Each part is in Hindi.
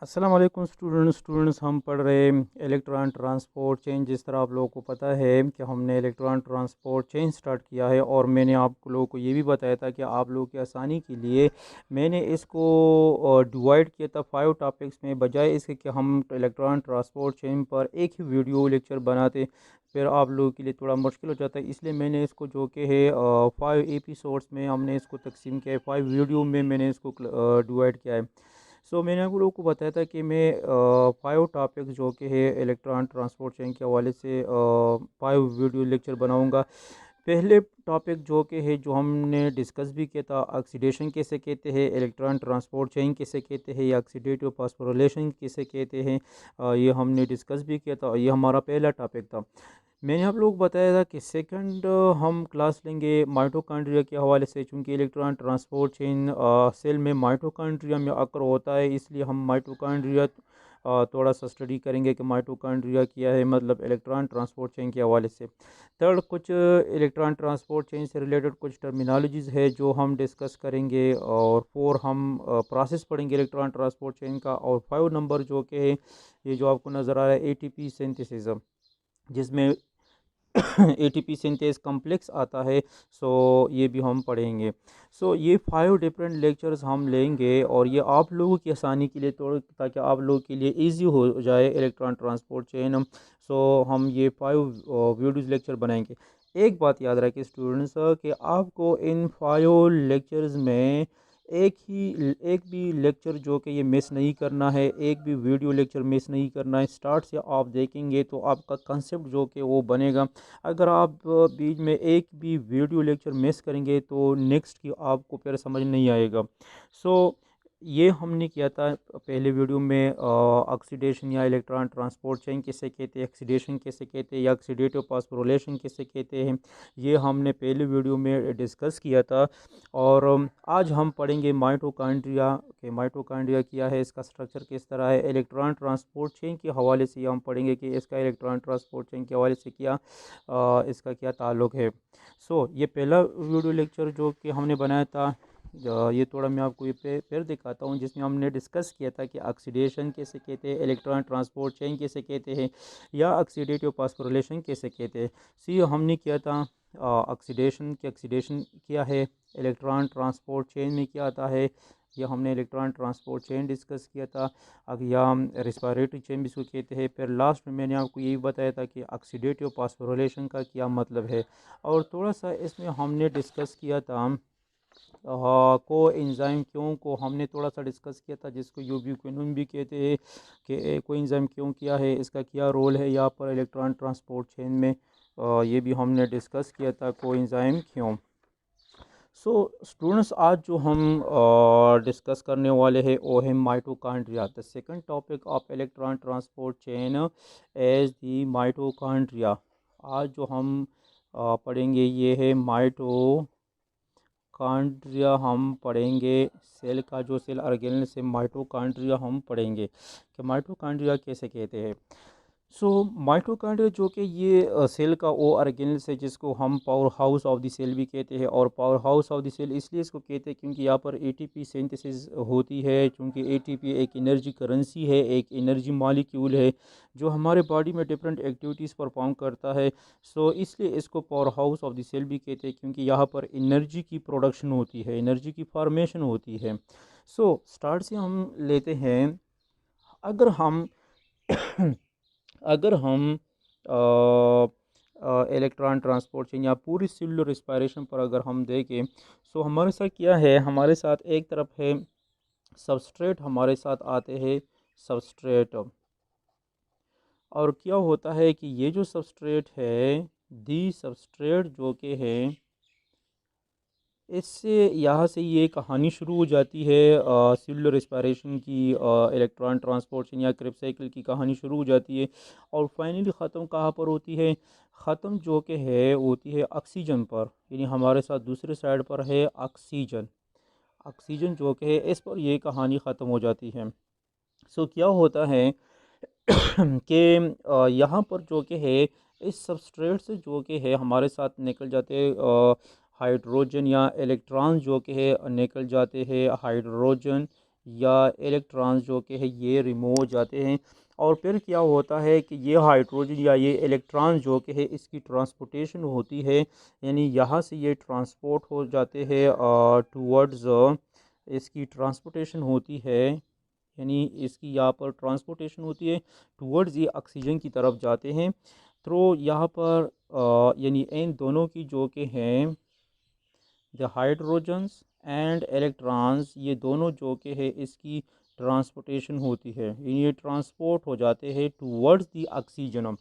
अस्सलाम वालेकुम स्टूडेंट्स हम पढ़ रहे इलेक्ट्रॉन ट्रांसपोर्ट चेन। जिस तरह आप लोगों को पता है कि हमने इलेक्ट्रॉन ट्रांसपोर्ट चेन स्टार्ट किया है और मैंने आप लोगों को ये भी बताया था कि आप लोगों की आसानी के लिए मैंने इसको डिवाइड किया था 5 टॉपिक्स में, बजाय इसके कि हम इलेक्ट्रॉन ट्रांसपोर्ट चेन पर एक ही वीडियो लेक्चर बनाते फिर आप लोगों के लिए थोड़ा मुश्किल हो जाता है। इसलिए मैंने इसको जो कि है 5 एपिसोड्स में हमने इसको तकसीम किया है, 5 वीडियो में मैंने इसको डिवाइड किया है। मैंने आप लोगों को बताया था कि मैं 5 टॉपिक्स जो कि है इलेक्ट्रॉन ट्रांसपोर्ट चेन के हवाले से 5 वीडियो लेक्चर बनाऊंगा। पहले टॉपिक जो कि है जो हमने डिस्कस भी किया था, ऑक्सीडेशन कैसे कहते हैं, इलेक्ट्रॉन ट्रांसपोर्ट चेन कैसे कहते हैं, या ऑक्सीडेटिव फास्फोरिलेशन कैसे कहते हैं, ये हमने डिस्कस भी किया था। ये हमारा पहला टॉपिक था। मैंने आप लोग को बताया था कि सेकंड हम क्लास लेंगे माइटोकॉन्ड्रिया के हवाले से, चूँकि इलेक्ट्रॉन ट्रांसपोर्ट चेन सेल में माइटोकॉन्ड्रिया में अकर होता है, इसलिए हम माइटोकॉन्ड्रिया थोड़ा सा स्टडी करेंगे कि माइटोकॉन्ड्रिया क्या है, मतलब इलेक्ट्रॉन ट्रांसपोर्ट चेन के हवाले से। थर्ड, कुछ इलेक्ट्रॉन ट्रांसपोर्ट चेन से रिलेटेड कुछ टर्मिनोलॉजीज़ है जो हम डिस्कस करेंगे। और 4 हम प्रोसेस पढ़ेंगे इलेक्ट्रॉन ट्रांसपोर्ट चेन का। और 5 नंबर जो कि है ये जो आपको नज़र आ रहा है एटीपी सिंथेसिस, जिसमें एटीपी सिंथेस कम्प्लेक्स आता है। ये भी हम पढ़ेंगे। ये 5 डिफरेंट लेक्चर्स हम लेंगे और ये आप लोगों की आसानी के लिए, तो ताकि आप लोगों के लिए इजी हो जाए इलेक्ट्रॉन ट्रांसपोर्ट चेन। हम ये 5 वीडियोज़ लेक्चर बनाएंगे। एक बात याद रखें स्टूडेंट्स कि आपको इन 5 लेक्चर्स में एक भी लेक्चर जो कि ये मिस नहीं करना है, एक भी वीडियो लेक्चर मिस नहीं करना है। स्टार्ट से आप देखेंगे तो आपका कंसेप्ट जो कि वो बनेगा। अगर आप बीच में एक भी वीडियो लेक्चर मिस करेंगे तो नेक्स्ट की आपको फिर समझ नहीं आएगा। सो ये हमने किया था पहले वीडियो में, ऑक्सीडेशन या इलेक्ट्रॉन ट्रांसपोर्ट चेन किसे कहते हैं, ऑक्सीडेशन किसे कहते हैं, या ऑक्सीडेटिव फास्फोरिलेशन किसे कहते हैं, ये हमने पहले वीडियो में डिस्कस किया था। और आज हम पढ़ेंगे माइटोकॉन्ड्रिया के माइटोकॉन्ड्रिया क्या है, इसका स्ट्रक्चर किस तरह है, इलेक्ट्रॉन ट्रांसपोर्ट चेन के हवाले से हम पढ़ेंगे कि इसका इलेक्ट्रॉन ट्रांसपोर्ट चेन के हवाले से क्या इसका क्या ताल्लुक़ है। ये पहला वीडियो लेक्चर जो कि हमने बनाया था, ये थोड़ा मैं आपको ये फिर दिखाता हूँ, जिसमें हमने डिस्कस किया था कि ऑक्सीडेशन कैसे कहते हैं, इलेक्ट्रॉन ट्रांसपोर्ट चेन कैसे कहते हैं, या ऑक्सीडेटिव फास्फोरिलेशन कैसे कहते हैं। हमने किया था ऑक्सीडेशन की, ऑक्सीडेशन क्या है, इलेक्ट्रॉन ट्रांसपोर्ट चेन में क्या आता है, यह हमने इलेक्ट्रॉन ट्रांसपोर्ट चेन डिस्कस किया था। अब या रिस्पायरेटरी चेन भी इसको कहते हैं। फिर लास्ट में मैंने आपको यही बताया था कि ऑक्सीडेटिव फास्फोरिलेशन का क्या मतलब है। और थोड़ा सा इसमें हमने डिस्कस किया था को एंजाइम क्यों को हमने थोड़ा सा डिस्कस किया था, जिसको यूबिक्विनोन भी कहते हैं, कि को एंजाइम क्यों क्या है, इसका क्या रोल है यहाँ पर इलेक्ट्रॉन ट्रांसपोर्ट चेन में। ये भी हमने डिस्कस किया था को एंजाइम क्यों। स्टूडेंट्स, आज जो हम डिस्कस करने वाले हैं वो है mitochondria, the second topic of electron transport chain as the mitochondria. आज जो हम पढ़ेंगे ये है माइटोकॉन्ड्रिया। हम पढ़ेंगे सेल का, जो सेल ऑर्गेनेल से माइटोकॉन्ड्रिया हम पढ़ेंगे कि माइटोकॉन्ड्रिया कैसे कहते हैं। माइटोकॉन्ड्रिया जो कि ये सेल का वो ऑर्गेनेल है, जिसको हम powerhouse of the cell भी कहते हैं। और powerhouse of the cell इसलिए इसको कहते हैं क्योंकि यहाँ पर एटीपी सिंथेसिस होती है। क्योंकि एटीपी एक एनर्जी करेंसी है, एक एनर्जी मॉलिक्यूल है जो हमारे बॉडी में डिफरेंट एक्टिविटीज़ परफॉर्म करता है। इसलिए इसको powerhouse of the cell भी कहते हैं, क्योंकि यहाँ पर एनर्जी की प्रोडक्शन होती है, एनर्जी की फॉर्मेशन होती है। स्टार्ट से हम लेते हैं। अगर हम अगर हम इलेक्ट्रॉन ट्रांसपोर्ट चेन या पूरी सेलुलर रिस्पायरेशन पर अगर हम देखें, हमारे साथ क्या है, हमारे साथ एक तरफ है सबस्ट्रेट, हमारे साथ आते हैं सबस्ट्रेट। और क्या होता है कि ये जो सबस्ट्रेट है, दी सबस्ट्रेट जो कि है, इससे यहाँ से ये कहानी शुरू हो जाती है सेलुलर रिस्पायरेशन की, इलेक्ट्रॉन ट्रांसपोर्टेशन या क्रेब्स साइकिल की कहानी शुरू हो जाती है। और फाइनली ख़त्म कहाँ पर होती है, ख़त्म जो कि है होती है ऑक्सीजन पर, यानी हमारे साथ दूसरे साइड पर है ऑक्सीजन। ऑक्सीजन जो कि है इस पर ये कहानी ख़त्म हो जाती है। क्या होता है कि यहाँ पर जो कि है इस सबस्ट्रेट से जो कि है हमारे साथ निकल जाते हाइड्रोजन या इलेक्ट्रॉन जो कि है निकल जाते हैं हाइड्रोजन या इलेक्ट्रॉन्स जो कि है ये रिमूव हो जाते हैं। और फिर क्या होता है कि ये हाइड्रोजन या ये इलेक्ट्रॉन जो कि है इसकी ट्रांसपोर्टेशन होती है, यानी यहाँ से ये ट्रांसपोर्ट हो जाते हैं टूवर्ड्स, इसकी ट्रांसपोर्टेशन होती है, यानी इसकी यहाँ पर ट्रांसपोर्टेशन होती है टूवर्ड्स ये ऑक्सीजन की तरफ जाते हैं। तो यहाँ पर यानी इन दोनों की जो कि हैं द हाइड्रोजन्स एंड इलेक्ट्रॉन्स, ये दोनों जो कि है इसकी ट्रांसपोर्टेशन होती है, ये ट्रांसपोर्ट हो जाते हैं टूवर्ड्स दी ऑक्सीजन।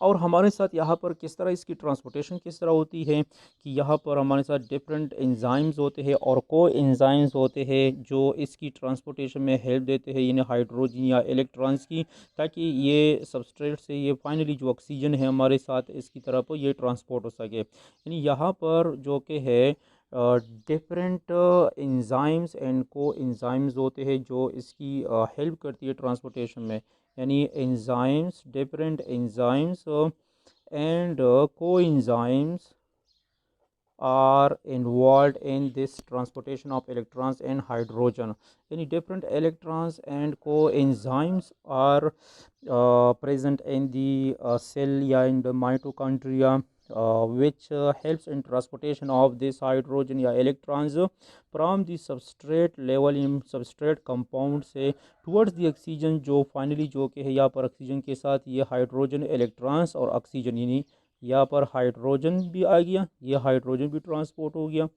और हमारे साथ यहाँ पर किस तरह इसकी ट्रांसपोर्टेशन किस तरह होती है कि यहाँ पर हमारे साथ डिफरेंट एंजाइम्स होते हैं और को एंजाइम्स होते हैं जो इसकी ट्रांसपोर्टेशन में हेल्प देते हैं यानी हाइड्रोजन या इलेक्ट्रॉन्स की, ताकि ये सबस्ट्रेट से ये फाइनली जो ऑक्सीजन है हमारे साथ इसकी तरफ ये ट्रांसपोर्ट हो सके। यानी यहाँ पर जो कि है डिफरेंट एंजाइम्स एंड को एंजाइम्स होते हैं जो इसकी हेल्प करती है ट्रांसपोर्टेशन में, यानी enzymes, different enzymes and coenzymes are involved in this transportation of electrons and hydrogen. Any different electrons and coenzymes are present in the cell, yeah, in the mitochondria, which helps in transportation of this hydrogen या electrons from the substrate level in substrate compound से towards the oxygen, जो finally जो कि है यहाँ पर ऑक्सीजन के साथ ये हाइड्रोजन, इलेक्ट्रॉन्स और ऑक्सीजन, यानी यहाँ पर हाइड्रोजन भी आ गया, ये हाइड्रोजन भी ट्रांसपोर्ट हो गया,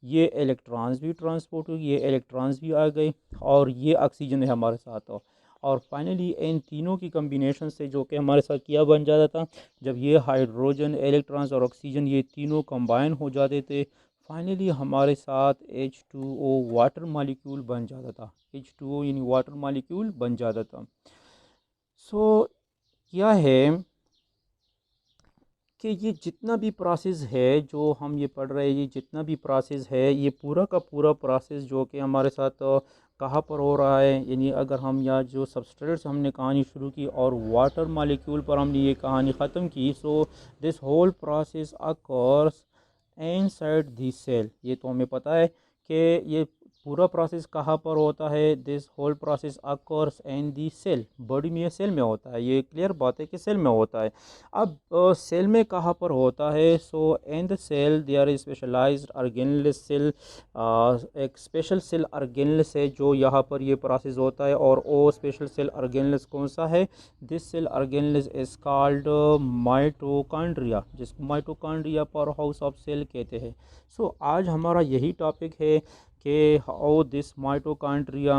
ये इलेक्ट्रॉन्स भी ट्रांसपोर्ट हो गए, ये इलेक्ट्रॉन्स भी आ गए और ये ऑक्सीजन है हमारे साथ। और फाइनली इन तीनों की कम्बिनेशन से जो कि हमारे साथ क्या बन जाता था, जब ये हाइड्रोजन, इलेक्ट्रॉन्स और ऑक्सीजन ये तीनों कंबाइन हो जाते थे, फाइनली हमारे साथ H2O वाटर मालिक्यूल बन जाता था, H2O यानी वाटर मालिक्यूल बन जाता था। सो क्या है कि ये जितना भी प्रोसेस है जो हम ये पढ़ रहे हैं, ये जितना भी प्रोसेस है, ये पूरा का पूरा प्रोसेस जो कि हमारे साथ कहाँ पर हो रहा है, यानी अगर हम यहाँ जो सबस्ट्रेट से हमने कहानी शुरू की और वाटर मालिक्यूल पर हमने ये कहानी ख़त्म की, so this whole process occurs inside the cell. ये तो हमें पता है कि ये पूरा प्रोसेस कहाँ पर होता है, this whole process occurs in the cell, body में, सेल में होता है, ये क्लियर बात है कि सेल में होता है। अब सेल में कहाँ पर होता है, so in the cell there is specialised organelle cell, एक स्पेशल सेल ऑर्गेनेल्स है जो यहाँ पर ये प्रोसेस होता है, और वो स्पेशल सेल ऑर्गेनेल्स कौन सा है, this cell organelles is called mitochondria, जिसको mitochondria powerhouse of cell कहते हैं। सो आज हमारा यही टॉपिक है कि हाउ दिस माइटोकॉन्ड्रिया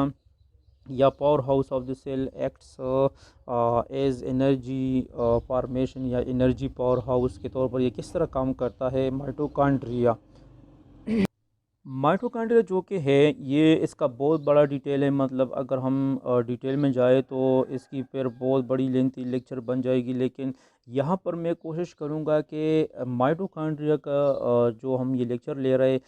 या powerhouse of the cell acts as energy formation या एनर्जी पावर हाउस के तौर पर ये किस तरह काम करता है माइटोकॉन्ड्रिया। माइटोकॉन्ड्रिया जो कि है ये इसका बहुत बड़ा डिटेल है, मतलब अगर हम डिटेल में जाए तो इसकी फिर बहुत बड़ी लेंथी लेक्चर बन जाएगी, लेकिन यहाँ पर मैं कोशिश करूँगा कि माइटोकॉन्ड्रिया का जो हम ये लेक्चर ले रहे हैं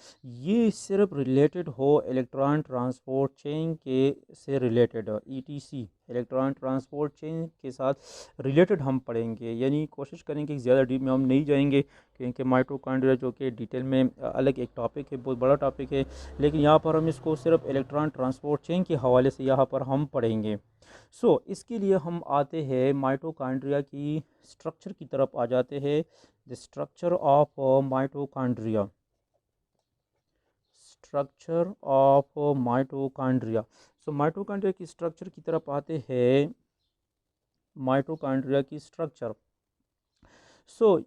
ये सिर्फ रिलेटेड हो इलेक्ट्रॉन ट्रांसपोर्ट चेन के से related, etc electron transport chain के साथ रिलेटेड हम पढ़ेंगे, यानी कोशिश करेंगे कि ज़्यादा डीप में हम नहीं जाएंगे, क्योंकि माइटोकॉन्ड्रिया जो कि डिटेल में अलग एक टॉपिक है, बहुत बड़ा टॉपिक है, लेकिन यहाँ पर हम इसको सिर्फ इलेक्ट्रॉन ट्रांसपोर्ट चेन के हवाले से यहाँ पर हम पढ़ेंगे। सो इसके लिए हम आते हैं माइटोकॉन्ड्रिया की स्ट्रक्चर की तरफ आ जाते हैं, the structure of mitochondria, structure of mitochondria. So mitochondria की स्ट्रक्चर की तरफ आते हैं, माइटोकॉन्ड्रिया की स्ट्रक्चर। सो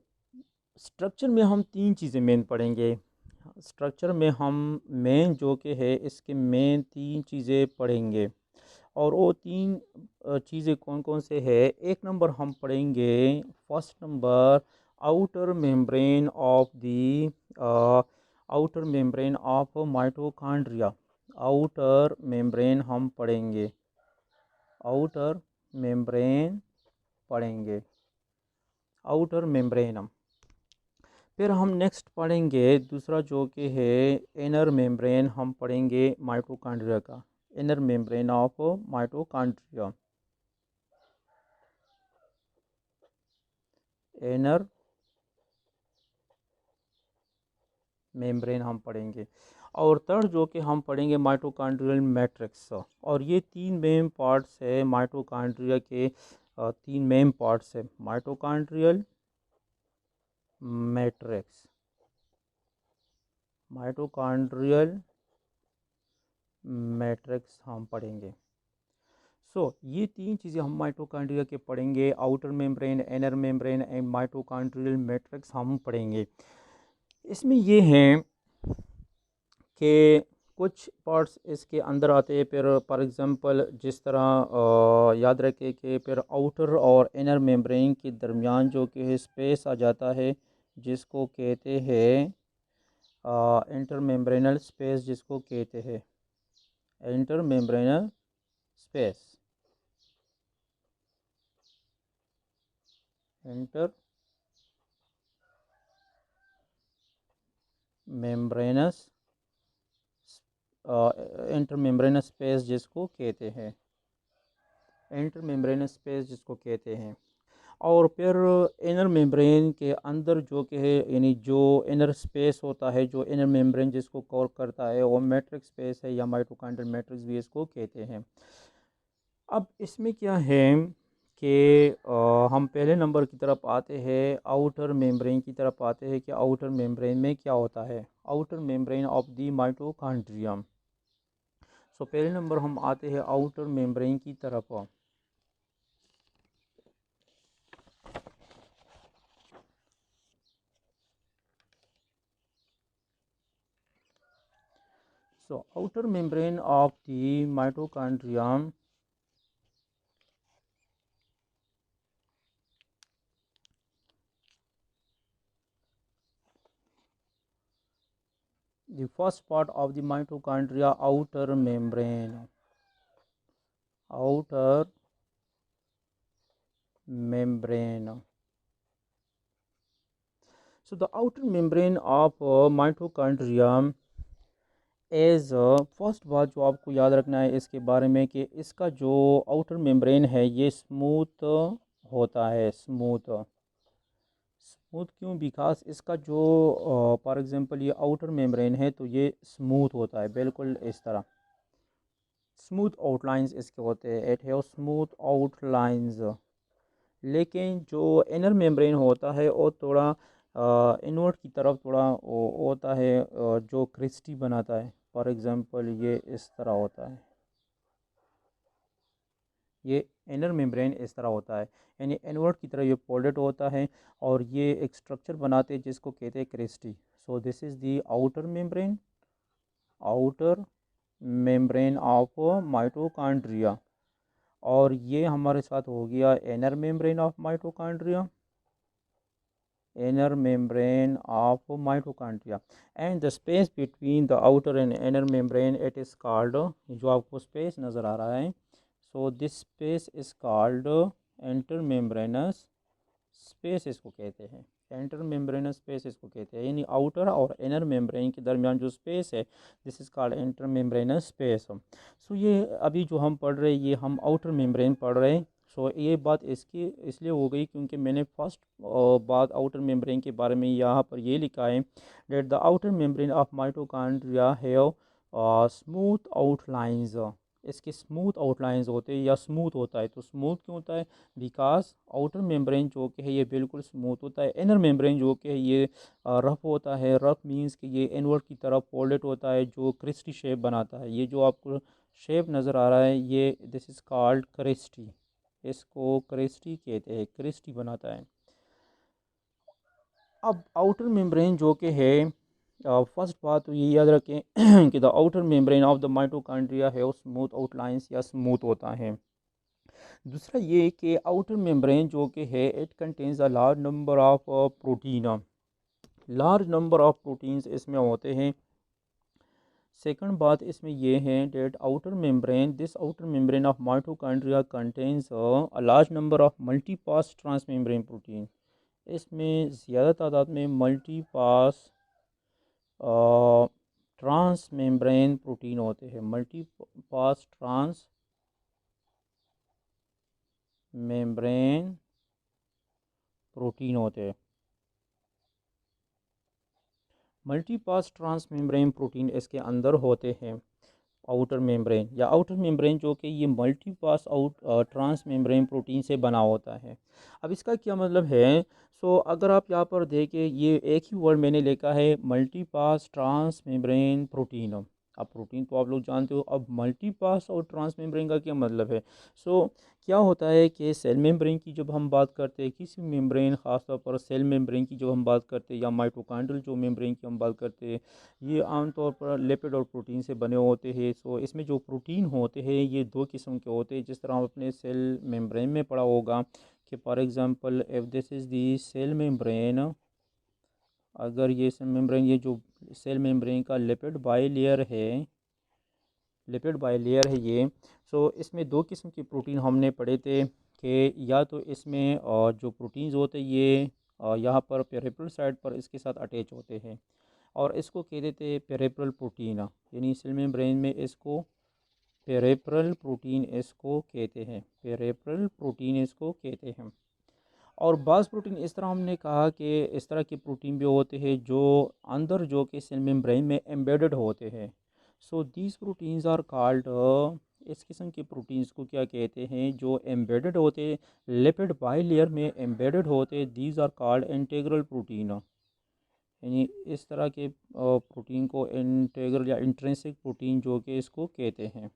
स्ट्रक्चर में हम तीन चीज़ें मेन पढ़ेंगे, स्ट्रक्चर में हम मेन जो कि है इसके मेन तीन चीज़ें पढ़ेंगे, और वो तीन चीज़ें कौन कौन से है। एक नंबर हम पढ़ेंगे, first number outer membrane of the outer membrane of mitochondria, outer membrane हम पढ़ेंगे, आउटर मेम्ब्रेन पढ़ेंगे, आउटर मेम्ब्रेन हम। फिर हम नेक्स्ट पढ़ेंगे दूसरा जो कि है इनर मेम्ब्रेन हम पढ़ेंगे माइटोकॉन्ड्रिया का, inner membrane of mitochondria, inner membrane हम पढ़ेंगे। और थर्ड जो कि हम पढ़ेंगे माइटोकॉन्ड्रियल मैट्रिक्स। और ये तीन मेन पार्ट्स है माइटोकॉन्ड्रिया के, तीन मेन पार्ट्स है माइटोकॉन्ड्रियल मैट्रिक्स, माइटोकॉन्ड्रियल मैट्रिक्स हम पढ़ेंगे। ये तीन चीज़ें हम माइटोकॉन्ड्रिया के पढ़ेंगे, outer membrane, inner membrane and mitochondrial matrix हम पढ़ेंगे। इसमें ये हैं कि कुछ पार्ट्स इसके अंदर आते हैं, फिर फॉर एग्ज़ाम्पल जिस तरह याद रखें कि फिर आउटर और इनर मेम्ब्रेन के दरमियान जो कि है स्पेस आ जाता है जिसको कहते हैं इंटर मेम्ब्रेनल स्पेस, जिसको कहते हैं inter membranal space, inter membranes inter membranes space जिसको कहते हैं, इंटर मेम्ब्रेनस स्पेस जिसको कहते हैं। और फिर इनर मेम्ब्रेन के अंदर जो कि है यानी जो इनर स्पेस होता है, जो इनर मेम्ब्रेन जिसको कवर करता है वो मैट्रिक्स स्पेस है या माइटोकॉन्ड्रियल मैट्रिक्स भी इसको कहते हैं। अब इसमें क्या है कि हम पहले नंबर की तरफ आते हैं, आउटर मेम्ब्रेन की तरफ आते हैं कि आउटर मेम्ब्रेन में क्या होता है, आउटर मेम्ब्रेन ऑफ द माइटोकॉन्ड्रियम। पहले नंबर हम आते हैं आउटर मेम्ब्रेन की तरफ। Outer membrane of the mitochondrium the first part of the mitochondria, outer membrane, outer membrane. So the outer membrane of mitochondria as first बात जो आपको याद रखना है इसके बारे में कि इसका जो आउटर मेम्ब्रेन है ये स्मूथ होता है, स्मूथ। स्मूथ क्यों? बिकॉज इसका जो फॉर एग्जांपल ये आउटर मेम्ब्रेन है तो ये स्मूथ होता है, बिल्कुल इस तरह स्मूथ आउटलाइंस इसके होते हैं, इट हैव स्मूथ आउटलाइंस। लेकिन जो इनर मेम्ब्रेन होता है वो थोड़ा इनवर्ट की तरफ थोड़ा होता है, जो क्रिस्टी बनाता है। फॉर एग्जांपल ये इस तरह होता है, ये इनर मेम्ब्रेन इस तरह होता है, यानी इनवर्ट की तरह ये फोल्डेड होता है और ये एक स्ट्रक्चर बनाते हैं जिसको कहते हैं cristae. So this is the outer membrane, outer membrane of mitochondria. और ये हमारे साथ हो गया inner membrane of mitochondria, inner membrane of mitochondria, and the space between the outer and inner membrane it is called, जो आपको स्पेस नज़र आ रहा है, so this space is called intermembranous space इसको कहते हैं, इंटर मेम्ब्रेनस स्पेस इसको कहते हैं, यानी आउटर और इनर मेम्ब्रेन के दरमियान जो स्पेस है this is called inter membranes space. ये अभी जो हम पढ़ रहे हैं ये हम आउटर मेम्ब्रेन पढ़ रहे हैं। ये बात इसकी इसलिए हो गई क्योंकि मैंने फर्स्ट बात आउटर मेम्ब्रेन के बारे में यहाँ पर ये लिखा है that the outer membrane of mitochondria have smooth outlines, इसके स्मूथ आउटलाइंस होते हैं या स्मूथ होता है। तो स्मूथ क्यों होता है? बिकॉज आउटर मेम्ब्रेन जो कि है ये बिल्कुल स्मूथ होता है, इनर मेम्ब्रेन जो कि है ये रफ़ होता है। रफ़ मींस कि ये इनवर्ड की तरफ फोल्डेड होता है जो क्रिस्टी शेप बनाता है। ये जो आपको शेप नज़र आ रहा है ये दिस इज़ कॉल्ड क्रिस्टी, इसको क्रिस्टी कहते हैं, क्रिस्टी बनाता है। अब आउटर मेम्ब्रेन जो कि है फर्स्ट बात तो ये याद रखें कि the outer membrane of the mitochondria है स्मूथ आउटलाइंस या स्मूथ होता है। दूसरा ये कि आउटर मेम्ब्रेन जो कि है it contains a large number of protein, large number of proteins इसमें होते हैं। सेकंड बात इसमें ये है that outer membrane, this outer membrane of mitochondria contains a large number of multipass transmembrane protein, इसमें ज़्यादा तादाद में मल्टीपास ट्रांस मेम्ब्रेन प्रोटीन होते हैं, मल्टीपास ट्रांस मेम्ब्रेन प्रोटीन होते हैं। Multi pass transmembrane protein इसके अंदर होते हैं। आउटर मेम्ब्रेन या आउटर मेम्ब्रेन जो कि ये multi pass transmembrane protein से बना होता है। अब इसका क्या मतलब है? अगर आप यहाँ पर देखें, ये एक ही वर्ड मैंने लिखा है, multi pass transmembrane protein. अब प्रोटीन तो आप लोग जानते हो, अब मल्टी पास और ट्रांस मेम्ब्रेन का क्या मतलब है? क्या होता है कि सेल मेम्ब्रेन की जब हम बात करते हैं, किसी मेम्ब्रेन ख़ासतौर पर सेल मेम्ब्रेन की जब हम बात करते हैं, या माइटोकॉन्ड्रियल जो मेम्ब्रेन की हम बात करते हैं, ये आमतौर पर लिपिड और प्रोटीन से बने होते हैं। इसमें जो प्रोटीन होते हैं ये दो किस्म के होते हैं। जिस तरह आप अपने सेल मेम्ब्रेन में पढ़ा होगा कि for example if this is the cell membrane, अगर ये सेल मेम्ब्रेन, ये जो सेल मेम्ब्रेन का लिपिड बाइलेयर है, लिपिड बाइलेयर है ये। इसमें दो किस्म की प्रोटीन हमने पढ़े थे कि या तो इसमें जो प्रोटीन्स होते हैं ये यहाँ पर पेरिफेरल साइड पर इसके साथ अटैच होते हैं, और इसको कह देते हैं पेरिफेरल प्रोटीन, यानी सेल मेम्ब्रेन में इसको पेरिफेरल प्रोटीन इसको कहते हैं, पेरिफेरल प्रोटीन इसको कहते हैं। और बाज़ प्रोटीन इस तरह हमने कहा कि इस तरह के प्रोटीन भी होते हैं जो अंदर जो कि सेल मेम्ब्रेन में एम्बेडेड होते हैं। दीज प्रोटीन्स आर कॉल्ड, इस किस्म के प्रोटीन्स को क्या कहते हैं? जो एम्बेडेड होते, लिपिड बाइलेयर में एम्बेडेड होते, these are called integral protein. यानी इस तरह के प्रोटीन को इंटीग्रल या इंट्रिंसिक प्रोटीन जो कि इसको कहते हैं।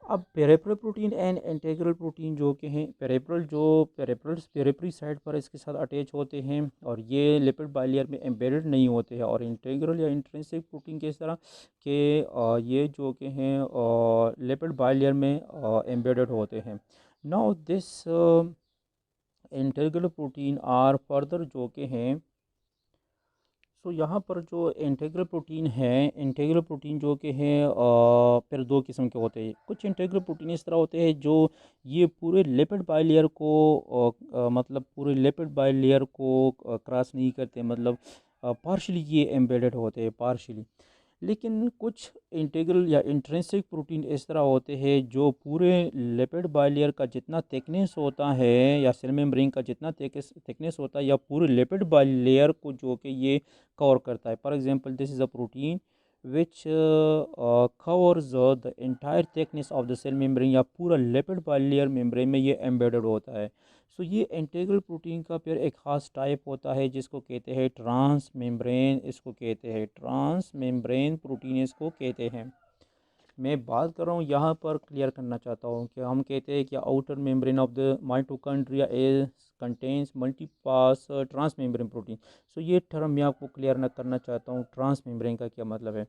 अब peripheral protein and integral protein जो कि हैं, पेरिफेरल जो पेरिफेरी साइड पर इसके साथ अटैच होते हैं और ये लिपिड बाइलेयर में एम्बेडेड नहीं होते हैं, और इंटीग्रल या इंट्रिंसिक प्रोटीन के इस तरह के ये जो कि हैं लिपिड बाइलेयर में एम्बेडेड होते हैं। Now this integral protein are further जो कि हैं, यहाँ पर जो इंटीग्रल प्रोटीन है, इंटीग्रल प्रोटीन जो कि हैं फिर दो किस्म के होते हैं। कुछ इंटीग्रल प्रोटीन इस तरह होते हैं जो ये पूरे लिपिड बाइलेयर को मतलब पूरे लिपिड बाइलेयर को क्रॉस नहीं करते, मतलब पार्शली ये एम्बेडेड होते हैं, पार्शली। लेकिन कुछ इंटीग्रल या इंट्रिंसिक प्रोटीन इस तरह होते हैं जो पूरे लिपिड बाइलेयर का जितना थिकनेस होता है, या सेल मेम्ब्रेन का जितना थिकनेस होता है, या पूरे लिपिड बाइलेयर को जो कि ये कवर करता है। For example this is a protein which covers the entire thickness of the cell membrane, या पूरा लिपिड बाइलेयर मेम्ब्रेन में ये एम्बेडेड होता है। ये इंटीग्रल प्रोटीन का फिर एक ख़ास टाइप होता है जिसको कहते हैं ट्रांस मेम्ब्रेन, इसको कहते हैं ट्रांस मेम्ब्रेन प्रोटीन, इसको कहते हैं। मैं बात कर रहा हूँ यहाँ पर क्लियर करना चाहता हूँ कि हम कहते हैं कि outer membrane of the mitochondria is contains multipass transmembrane protein. ये टर्म मैं आपको क्लियर न करना चाहता हूँ, ट्रांस मेम्ब्रेन का क्या मतलब है।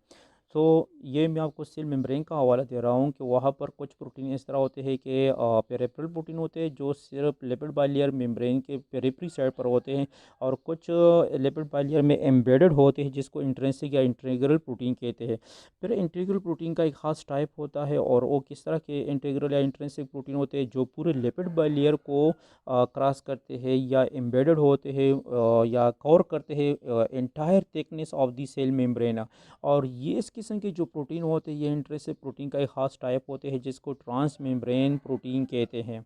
ये मैं आपको सेल मेम्ब्रेन का हवाला दे रहा हूँ कि वहाँ पर कुछ प्रोटीन इस तरह होते हैं कि पेरिफेरल प्रोटीन होते हैं जो सिर्फ लिपिड बाइलेयर मेम्ब्रेन के पेरिफेरी साइड पर होते हैं, और कुछ लिपिड बाइलेयर में एम्बेडेड होते हैं जिसको इंट्रिंसिक या इंटीग्रल प्रोटीन कहते हैं। फिर इंटीग्रल प्रोटीन का एक ख़ास टाइप होता है, और वो किस तरह के इंटीग्रल या इंट्रिंसिक प्रोटीन होते हैं जो पूरे लिपिड बाइलेयर को क्रॉस करते हैं, या एम्बेडेड होते हैं, या कवर करते हैं entire thickness of the cell membrane. और ये इस किस्म के जो प्रोटीन होते हैं, ये इंट्रिंसिक प्रोटीन का एक ख़ास टाइप होते हैं जिसको ट्रांस मेम्ब्रेन प्रोटीन कहते हैं।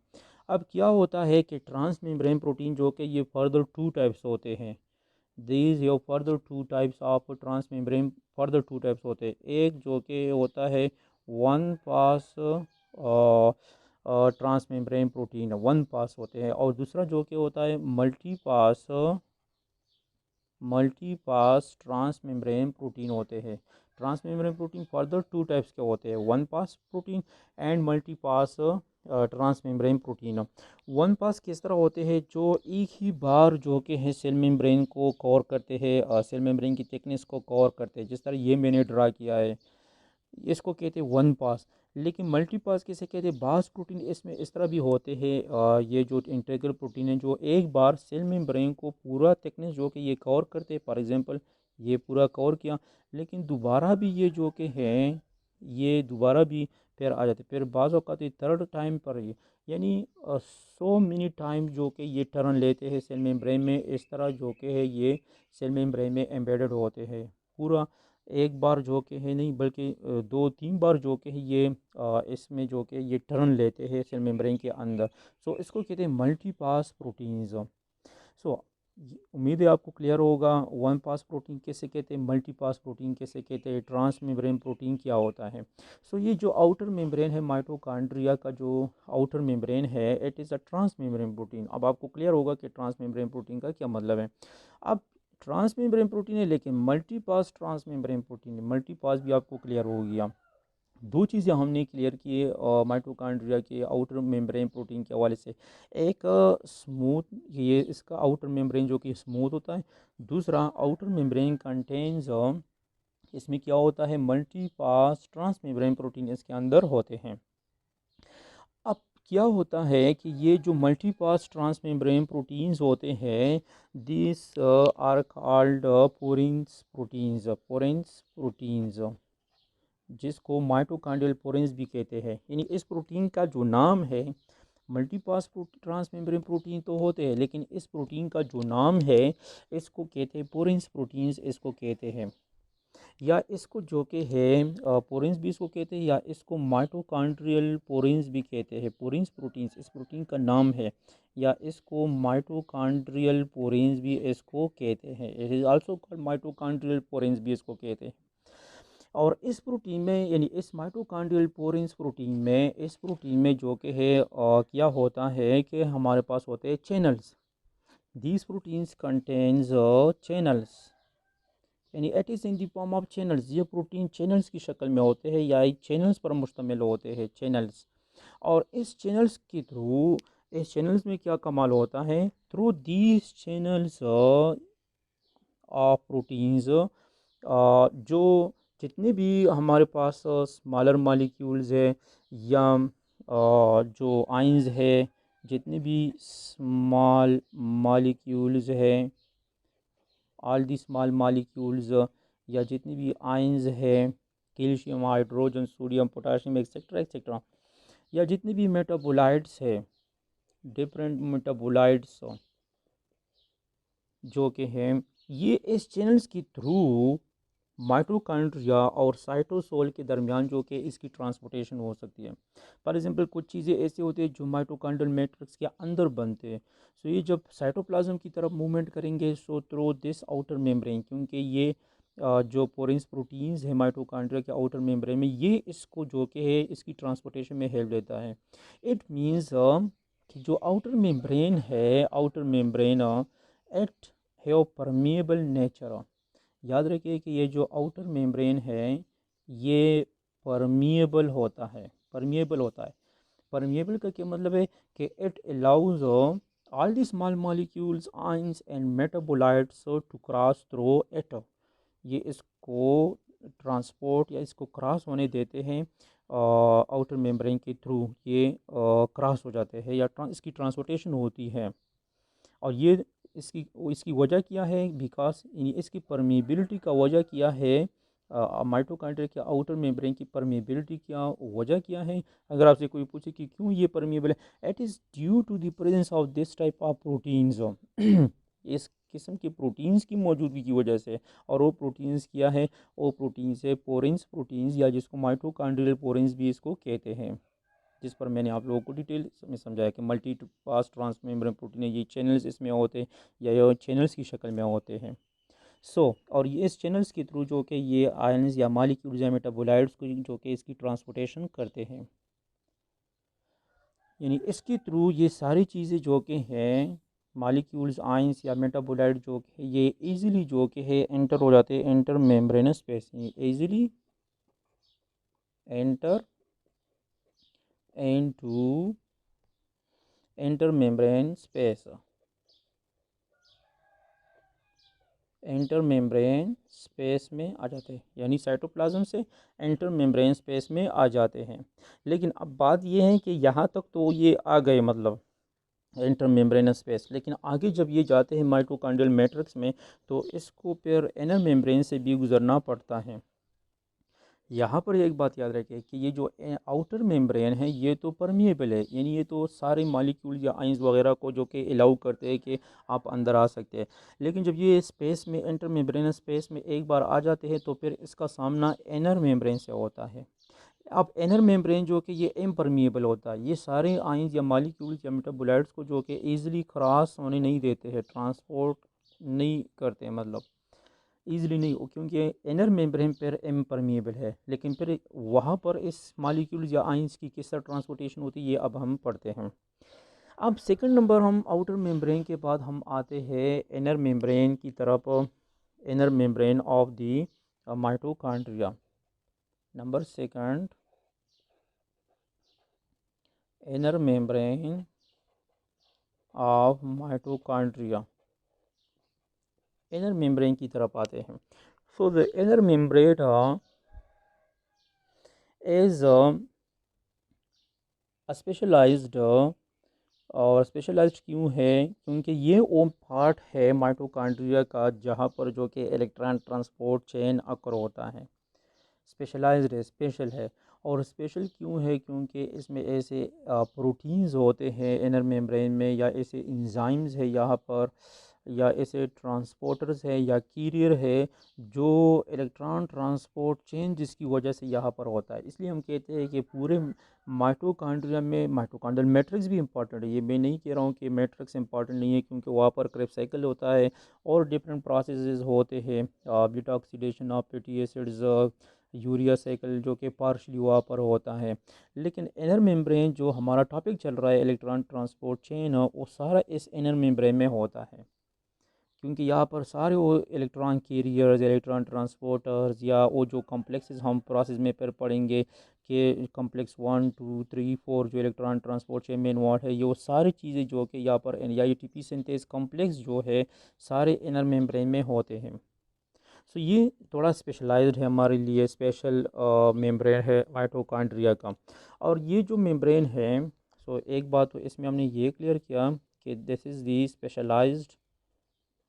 अब क्या होता है कि ट्रांस मेम्ब्रेन प्रोटीन जो कि ये फर्दर टू टाइप्स होते हैं, these yo further two types of transmembrane, further two types होते हैं। एक जो कि होता है one pass transmembrane protein, one pass होते हैं, और दूसरा जो कि होता है multi pass transmembrane protein होते हैं। Transmembrane protein further two types के होते हैं, one pass protein and multi pass transmembrane protein. One pass किस तरह होते हैं? जो एक ही बार जो कि है सेल मेम्ब्रेन को कवर करते हैं, सेल मेम्ब्रेन की थिकनेस को कवर करते हैं, जिस तरह ये मैंने ड्रा किया है, इसको कहते हैं वन पास। लेकिन मल्टी पास किसे कहते हैं? बास प्रोटीन इसमें इस तरह भी होते हैं, ये जो इंटीग्रल प्रोटीन है जो एक बार सेल मेम्ब्रेन को पूरा थिकनेस जो कि ये कवर करते हैं, फॉर एग्जांपल ये पूरा कवर किया, लेकिन दोबारा भी ये जो कि हैं ये दोबारा भी फिर आ जाते, फिर बाज़ औक़ात थर्ड टाइम पर ये, यानी 100 मिनट टाइम जो कि ये टर्न लेते हैं सेल मेम्ब्रेन में, इस तरह जो कि है ये सेल मेम्ब्रेन में एम्बेडेड होते हैं। पूरा एक बार जो कि है नहीं, बल्कि दो तीन बार जो कि है ये इसमें जो कि ये टर्न लेते हैं सेल मेम्ब्रेन के अंदर। इसको कहते हैं मल्टी पास प्रोटीन्स। सो उम्मीद है आपको क्लियर होगा। वन पास प्रोटीन कैसे कहते हैं, मल्टी पास प्रोटीन कैसे कहते हैं, ट्रांस मेम्ब्रेन प्रोटीन क्या होता है। सो ये जो आउटर मेम्ब्रेन है माइटोकॉन्ड्रिया का, जो आउटर मेम्ब्रेन है, it is a transmembrane protein. अब आपको क्लियर होगा कि ट्रांस मेम्ब्रेन प्रोटीन का क्या मतलब है। अब ट्रांस मेम्ब्रेन प्रोटीन है लेकिन multi pass transmembrane protein है, मल्टी पास भी आपको क्लियर हो गया। दो चीज़ें हमने क्लियर की माइटोकॉन्ड्रिया के आउटर मेम्ब्रेन प्रोटीन के हवाले से। एक स्मूथ, ये इसका आउटर मेम्ब्रेन जो कि स्मूथ होता है। दूसरा आउटर मेम्ब्रेन कंटेन्स, इसमें क्या होता है, multi pass transmembrane protein इसके अंदर होते हैं। अब क्या होता है कि ये जो मल्टी पास ट्रांस मेम्ब्रेन प्रोटीन्स होते हैं, this are called porins proteins, porins proteins, जिसको माइटोकॉन्ड्रियल पोरेंस भी कहते हैं। यानी इस प्रोटीन का जो नाम है, मल्टीपास ट्रांस मेम्ब्रेन प्रोटीन तो होते हैं लेकिन इस प्रोटीन का जो नाम है इसको कहते हैं पोरेंस प्रोटीन्स, इसको कहते हैं। या इसको जो कि है पोरेंस भी इसको कहते हैं, या इसको माइटोकॉन्ड्रियल पोरेंस भी कहते हैं। पोरेंस प्रोटीन्स इस प्रोटीन का नाम है, या इसको माइटोकॉन्ड्रियल पोरेंस भी इसको कहते हैं। It is also called mitochondrial porins भी इसको कहते हैं। और इस प्रोटीन में, यानी इस माइटोकॉन्ड्रियल पोरेंस प्रोटीन में, इस प्रोटीन में जो कि है क्या होता है कि हमारे पास होते हैं channels. These proteins contains channels, यानी it is in the form of channels. ये प्रोटीन चैनल्स की शक्ल में होते हैं या चैनल्स पर मुश्तमिल होते हैं, चैनल्स। और इस चैनल्स के थ्रू, इस चैनल्स में क्या कमाल होता है, through these channels of proteins, जो जितने भी हमारे पास स्मॉलर मालिक्यूल्स है, या जो आइंस है, जितने भी स्मॉल मालिक्यूल्स है, ऑल दी स्मॉल मालिक्यूल्स, या जितनी भी आइंस है, calcium, hydrogen, sodium, potassium, etcetera etcetera, या जितने भी मेटाबोलाइट्स है, डिफरेंट मेटाबोलाइट्स जो कि हैं, ये इस चैनल्स के थ्रू माइटोकॉन्ड्रिया और साइटोसोल के दरमियान जो कि इसकी ट्रांसपोर्टेशन हो सकती है। फॉर एग्जांपल कुछ चीज़ें ऐसी होती है जो माइटोकॉन्ड्रियल मैट्रिक्स के अंदर बनते हैं। सो ये जब साइटोप्लाज्म की तरफ मूवमेंट करेंगे, so through this outer membrane, क्योंकि ये जो पोरेंस प्रोटीन्स है माइटोकॉन्ड्रिया के आउटर मेम्ब्रेन में, ये इसको जो कि है इसकी ट्रांसपोर्टेशन में हेल्प देता है। इट मीन्स कि जो आउटर मेम्ब्रेन है, outer membrane it have permeable nature. याद रखिए कि ये जो आउटर मेम्ब्रेन है ये परमिएबल होता है, परमिएबल होता है। परमिएबल का क्या मतलब है कि it allows all the small molecules, ions and metabolites to cross through it. ये इसको ट्रांसपोर्ट या इसको क्रॉस होने देते हैं आउटर मेम्ब्रेन के थ्रू, ये क्रॉस हो जाते हैं या इसकी ट्रांसपोर्टेशन होती है। और ये इसकी इसकी वजह क्या है, बिकॉज इसकी परमीबिलिटी का वजह क्या है, माइटोकॉन्ड्रिया के आउटर मेम्ब्रेन की परमीबिलिटी क्या वजह क्या है। अगर आपसे कोई पूछे कि क्यों ये परमीबल है, it is due to the presence of this type of proteins. इस किस्म के प्रोटीन्स की मौजूदगी की वजह से। और वो प्रोटीन्स क्या है, वो प्रोटीन्स है पोरेंस प्रोटीन्स, या जिसको माइटोकॉन्ड्रियल पोरेंस भी इसको कहते हैं, जिस पर मैंने आप लोगों को डिटेल में समझाया कि multi pass transmembrane protein है, ये चैनल्स इसमें होते हैं या ये चैनल्स की शक्ल में होते हैं। और ये इस चैनल्स के थ्रू जो कि ये आयंस या मालिक्यूल्स या मेटाबोलाइट्स को जो कि इसकी ट्रांसपोर्टेशन करते हैं, यानी इसके थ्रू ये सारी चीज़ें जो कि हैं, मालिक्यूल्स, आयंस या मेटाबोलाइट जो कि ये ईज़िली जो कि है एंटर हो जाते हैं inter membranes space, easily enter into intermembrane space, inter membrane space में आ जाते हैं, यानी साइटोप्लाज्म से इंटर मेम्ब्रेन स्पेस में आ जाते हैं। लेकिन अब बात यह है कि यहाँ तक तो ये आ गए, मतलब इंटर मेम्ब्रेन स्पेस, लेकिन आगे जब ये जाते हैं माइटोकॉन्ड्रियल मैट्रिक्स में तो इसको फिर इनर मेम्ब्रेन से भी गुजरना पड़ता है। यहाँ पर एक बात याद रखें कि ये जो आउटर मेम्ब्रेन है ये तो परमिएबल है, यानी ये तो सारे मॉलिक्यूल या आइंस वगैरह को जो कि अलाउ करते हैं कि आप अंदर आ सकते हैं। लेकिन जब ये स्पेस में, इंटर मेम्ब्रेन स्पेस में एक बार आ जाते हैं तो फिर इसका सामना इनर मेम्ब्रेन से होता है। अब इनर मेम्ब्रेन जो कि ये इम्परमिएबल होता है, ये सारे आइंस या मॉलिक्यूल्स या मेटाबोलाइट्स को जो कि ईज़िली क्रॉस होने नहीं देते हैं, ट्रांसपोर्ट नहीं करते, मतलब ईज़िली नहीं, क्योंकि इनर मेम्ब्रेन पर इम्परमिएबल है। लेकिन फिर वहाँ पर इस मालिक्यूल्स या आइंस की किस तरह ट्रांसपोर्टेशन होती है, ये अब हम पढ़ते हैं। अब सेकंड नंबर, हम आउटर मेम्ब्रेन के बाद हम आते हैं इनर मेम्ब्रेन की तरफ, inner membrane of the mitochondria. Number second, inner membrane of mitochondria, inner membrane की तरफ आते हैं। So the inner membrane is specialised, और स्पेशलाइज्ड क्यों है, क्योंकि ये वो पार्ट है माइटोकॉन्ड्रिया का जहाँ पर जो कि इलेक्ट्रॉन ट्रांसपोर्ट चेन अकर होता है। स्पेशलाइज्ड है, स्पेशल है। और स्पेशल क्यों है, क्योंकि इसमें ऐसे प्रोटीन्स होते हैं इनर मेम्ब्रेन में, या ऐसे इंजाइम्स है यहाँ पर, या ऐसे ट्रांसपोर्टर्स है या कैरियर है, जो इलेक्ट्रॉन ट्रांसपोर्ट चेंज जिसकी वजह से यहाँ पर होता है। इसलिए हम कहते हैं कि पूरे माइटोकॉन्ड्रिया में माइटोकॉन्ड्रियल मैट्रिक्स भी इंपॉर्टेंट है। ये मैं नहीं कह रहा हूँ कि मैट्रिक्स इंपॉर्टेंट नहीं है, क्योंकि वहाँ पर क्रेब साइकिल होता है और डिफरेंट प्रोसेसेस होते हैं, beta oxidation of fatty acids, urea cycle जो कि पार्शली वहाँ पर होता है। लेकिन इनर मेम्ब्रेन जो हमारा टॉपिक चल रहा है इलेक्ट्रॉन ट्रांसपोर्ट चेन, वो सारा इस इनर मेम्ब्रेन में होता है। क्योंकि यहाँ पर सारे वो इलेक्ट्रॉन कैरियर्स, इलेक्ट्रॉन ट्रांसपोर्टर्स, या वो जो कॉम्प्लेक्सेस हम प्रोसेस में फिर पढ़ेंगे कि कॉम्प्लेक्स 1 2 3 4 जो इलेक्ट्रॉन ट्रांसपोर्ट चेन में इन्वॉल्व है, ये वो सारी चीज़ें जो कि यहाँ पर या ATP सिंथेस कॉम्प्लेक्स जो है सारे इनर मेम्ब्रेन में होते हैं। सो ये थोड़ा स्पेशलाइज्ड है हमारे लिए, स्पेशल मेम्ब्रेन है माइटोकॉन्ड्रिया का। और ये जो मेम्ब्रेन है, सो एक बात तो इसमें हमने ये क्लियर किया कि this is the specialised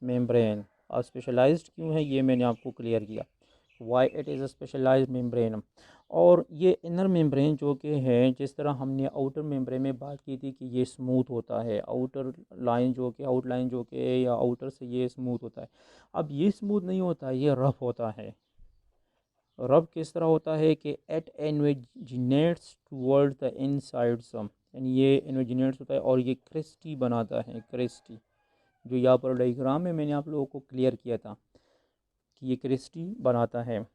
membrane. और स्पेशलाइज्ड क्यों है ये मैंने आपको क्लियर किया, why it is a specialised membrane. और ये इनर मेम्ब्रेन जो कि है, जिस तरह हमने आउटर मेम्ब्रेन में बात की थी कि ये स्मूथ होता है, आउटर लाइन जो कि आउटलाइन जो कि या आउटर से ये स्मूथ होता है। अब ये स्मूथ नहीं होता है, ये रफ होता है। रफ किस तरह होता है कि एट इन्वेजिनेट्स टूवर्ड द इनसाइड सम, यानी ये इन्वेजिनेट्स होता है और ये क्रिस्टी बनाता है, क्रिस्टी, जो यहाँ पर डायग्राम में मैंने आप लोगों को क्लियर किया था कि ये क्रिस्टी बनाता है।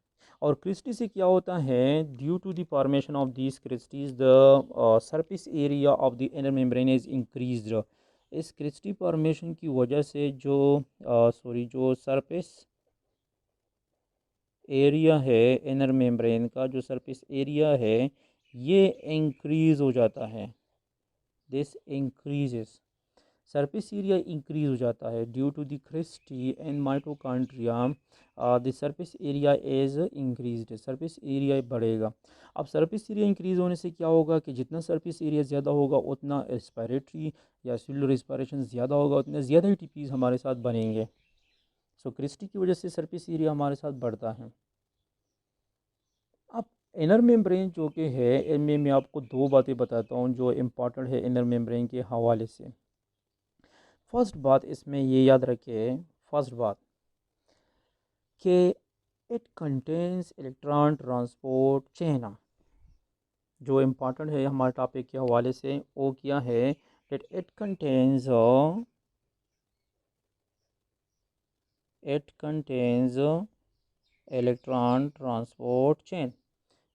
और क्रिस्टी से क्या होता है, due to the formation of these cristae the surface area of the inner membrane is increased. इस क्रिस्टी फॉर्मेशन की वजह से जो जो सरफेस एरिया है इनर मेम्ब्रेन का, जो सरफेस एरिया है, ये इंक्रीज हो जाता है। This increases, surface area increase हो जाता है due to the cristae and mitochondria. The surface area is increased, surface area बढ़ेगा। अब सरफेस एरिया इंक्रीज होने से क्या होगा कि जितना सरफेस एरिया ज़्यादा होगा उतना रेस्पिरेटरी या सेलुलर रेस्पिरेशन ज़्यादा होगा, उतने ज़्यादा ATPs हमारे साथ बनेंगे। सो क्रिस्टी की वजह से सरफेस एरिया हमारे साथ बढ़ता है। अब इनर मेम्ब्रेन जो कि है, इनमें मैं आपको दो बातें बताता हूँ जो इम्पोर्टेंट है इनर मेम्ब्रेन के हवाले से। फर्स्ट बात इसमें ये याद रखिए, फर्स्ट बात कि it contains electron transport chain. जो इम्पोर्टेंट है हमारे टॉपिक के हवाले से वो क्या है, that it contains electron transport chain,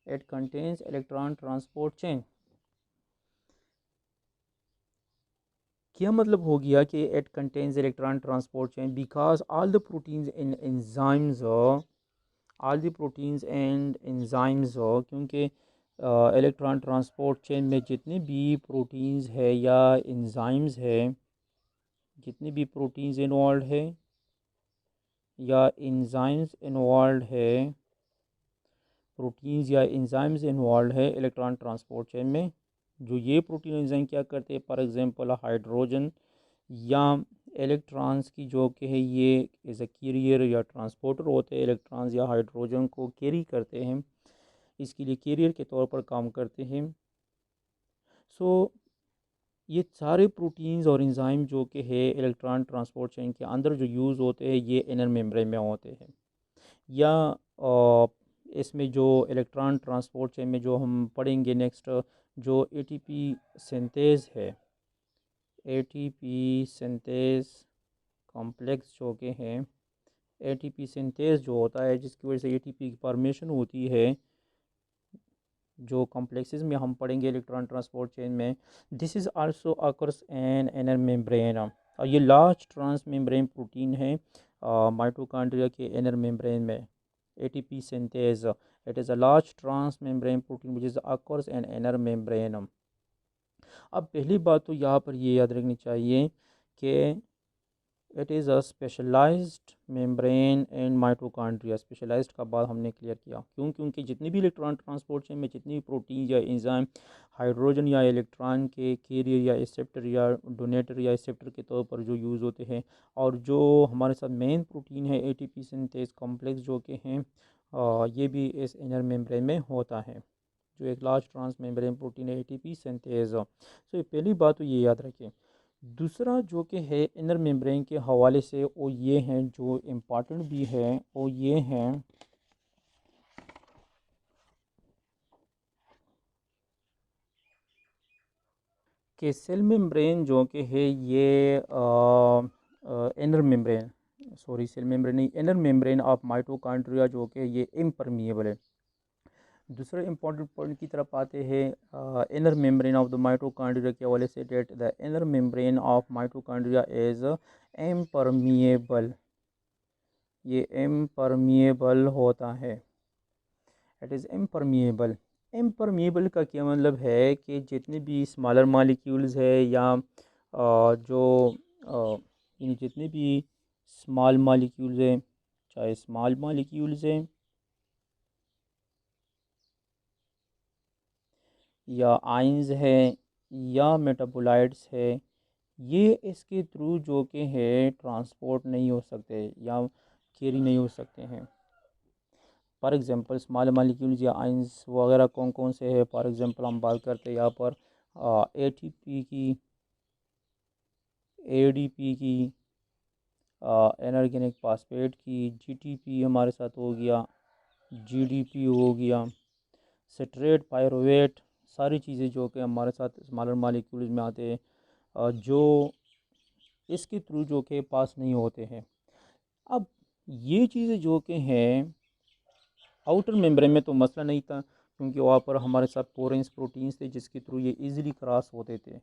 it contains electron transport chain। क्या मतलब हो गया कि it contains electron transport chain, because all the proteins in enzymes, all the proteins and enzymes, क्योंकि इलेक्ट्रॉन ट्रांसपोर्ट चेन में जितने भी प्रोटीन्स है या एंजाइम्स है, जितने भी प्रोटीन्स इन्वॉल्व है या एंजाइम्स इन्वॉल्व है, प्रोटीन्स या एंजाइम्स इन्वॉल्व है इलेक्ट्रॉन ट्रांसपोर्ट चेन में, जो ये प्रोटीन एंजाइम क्या करते हैं, फॉर एग्जांपल हाइड्रोजन या इलेक्ट्रॉन्स की जो कि है ये एज ए कैरियर या ट्रांसपोर्टर होते हैं, इलेक्ट्रॉन्स या हाइड्रोजन को कैरी करते हैं, इसके लिए कैरियर के तौर पर काम करते हैं। सो ये सारे प्रोटीन्स और एंजाइम जो कि है इलेक्ट्रॉन ट्रांसपोर्ट चेन के अंदर जो यूज़ होते हैं, ये इनर मेम्ब्रेन में होते हैं। या इसमें जो इलेक्ट्रॉन ट्रांसपोर्ट चेन में जो हम पढ़ेंगे नेक्स्ट, जो ATP सिंथेज है, ATP सिंथेज कॉम्प्लेक्स जो कि हैं एटीपी सिंथेज जो होता है, जिसकी वजह से एटीपी की फॉर्मेशन होती है, जो कॉम्प्लेक्सेस में हम पढ़ेंगे इलेक्ट्रॉन ट्रांसपोर्ट चेन में, this is also occurs in inner membrane. और ये लार्ज ट्रांस मेम्ब्रेन प्रोटीन है माइटोकॉन्ड्रिया के इनर मेम्ब्रेन में। ATP synthase, it is a large transmembrane protein which is occurs in inner membrane. अब पहली बात तो यहाँ पर ये याद रखनी चाहिए कि it is a specialised membrane in mitochondria. Specialised का बाद हमने क्लियर किया, क्यों? क्योंकि जितनी भी इलेक्ट्रॉन ट्रांसपोर्ट चेन में जितनी भी प्रोटीन या एंजाइम हाइड्रोजन या इलेक्ट्रॉन के कैरियर या एक्सेप्टर या डोनेटर या एक्सेप्टर के तौर पर जो यूज़ होते हैं, और जो हमारे साथ मेन प्रोटीन है एटीपी सिंथेज कॉम्प्लेक्स जो कि हैं, ये भी इस इनर मेम्ब्रेन में होता है, जो एक लार्ज ट्रांस मेम्ब्रेन प्रोटीन है एटीपी सिंथेज। तो पहली बात तो ये याद रखें। दूसरा जो कि है इनर मेम्ब्रेन के हवाले से, वो ये हैं जो इम्पॉर्टेंट भी है, वो ये हैं कि सेल मेम्ब्रेन जो कि है ये inner membrane, sorry cell membrane नहीं, इनर मेम्ब्रेन ऑफ माइटोकॉन्ड्रिया जो कि ये इम्परमिएबल है। दूसरे इंपॉर्टेंट पॉइंट की तरफ आते हैं inner membrane of the mitochondria के हवाले से, that the inner membrane of mitochondria is impermeable. ये इम्परमिएबल होता है, इट इज़ इम्परमिएबल। इम्परमिएबल का क्या मतलब है कि जितने भी स्मॉलर मालिक्यूल्स है या जो यानी जितने भी स्मॉल मालिक्यूल्स हैं, चाहे स्मॉल मालिक्यूल्स हैं या आइंस है या मेटाबोलाइट्स है, ये इसके थ्रू जो कि है ट्रांसपोर्ट नहीं हो सकते या कैरी नहीं हो सकते हैं। फॉर एग्ज़ाम्पल स्मॉल मालिक्यूल्स या आइंस वगैरह कौन कौन से हैं? फॉर एग्ज़ाम्पल हम बात करते हैं यहाँ पर एटीपी की, एडीपी की, इनऑर्गेनिक फॉस्फेट की, जीटीपी हमारे साथ हो गया, जीडीपी हो गया, सिट्रेट, पायरुवेट, सारी चीज़ें जो कि हमारे साथ स्मॉलर मालिक्यूल्स में आते हैं, जो इसके थ्रू जो कि पास नहीं होते हैं। अब ये चीज़ें जो कि हैं आउटर मेम्ब्रेन में तो मसला नहीं था, क्योंकि वहाँ पर हमारे साथ पोरेंस प्रोटीन्स थे जिसके थ्रू ये इजीली क्रॉस होते थे।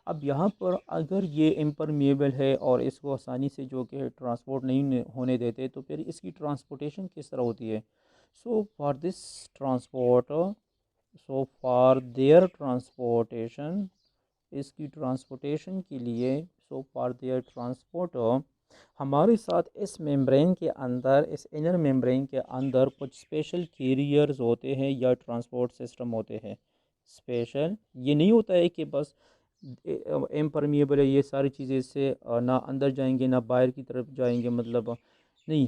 अब यहाँ पर अगर ये इम्परमिएबल है और इसको आसानी से जो कि ट्रांसपोर्ट नहीं होने देते, तो फिर इसकी ट्रांसपोर्टेशन किस तरह होती है? So for this transport, so for their transportation, इसकी ट्रांसपोर्टेशन के लिए, सो फॉर देयर ट्रांसपोर्ट, हमारे साथ इस मेम्ब्रेन के अंदर, इस इनर मेम्ब्रेन के अंदर कुछ स्पेशल कैरियर्स होते हैं या ट्रांसपोर्ट सिस्टम होते हैं स्पेशल। ये नहीं होता है कि बस इम्परमिएबल है, ये सारी चीज़ें इससे ना अंदर जाएंगे ना बाहर की तरफ जाएंगे, मतलब नहीं,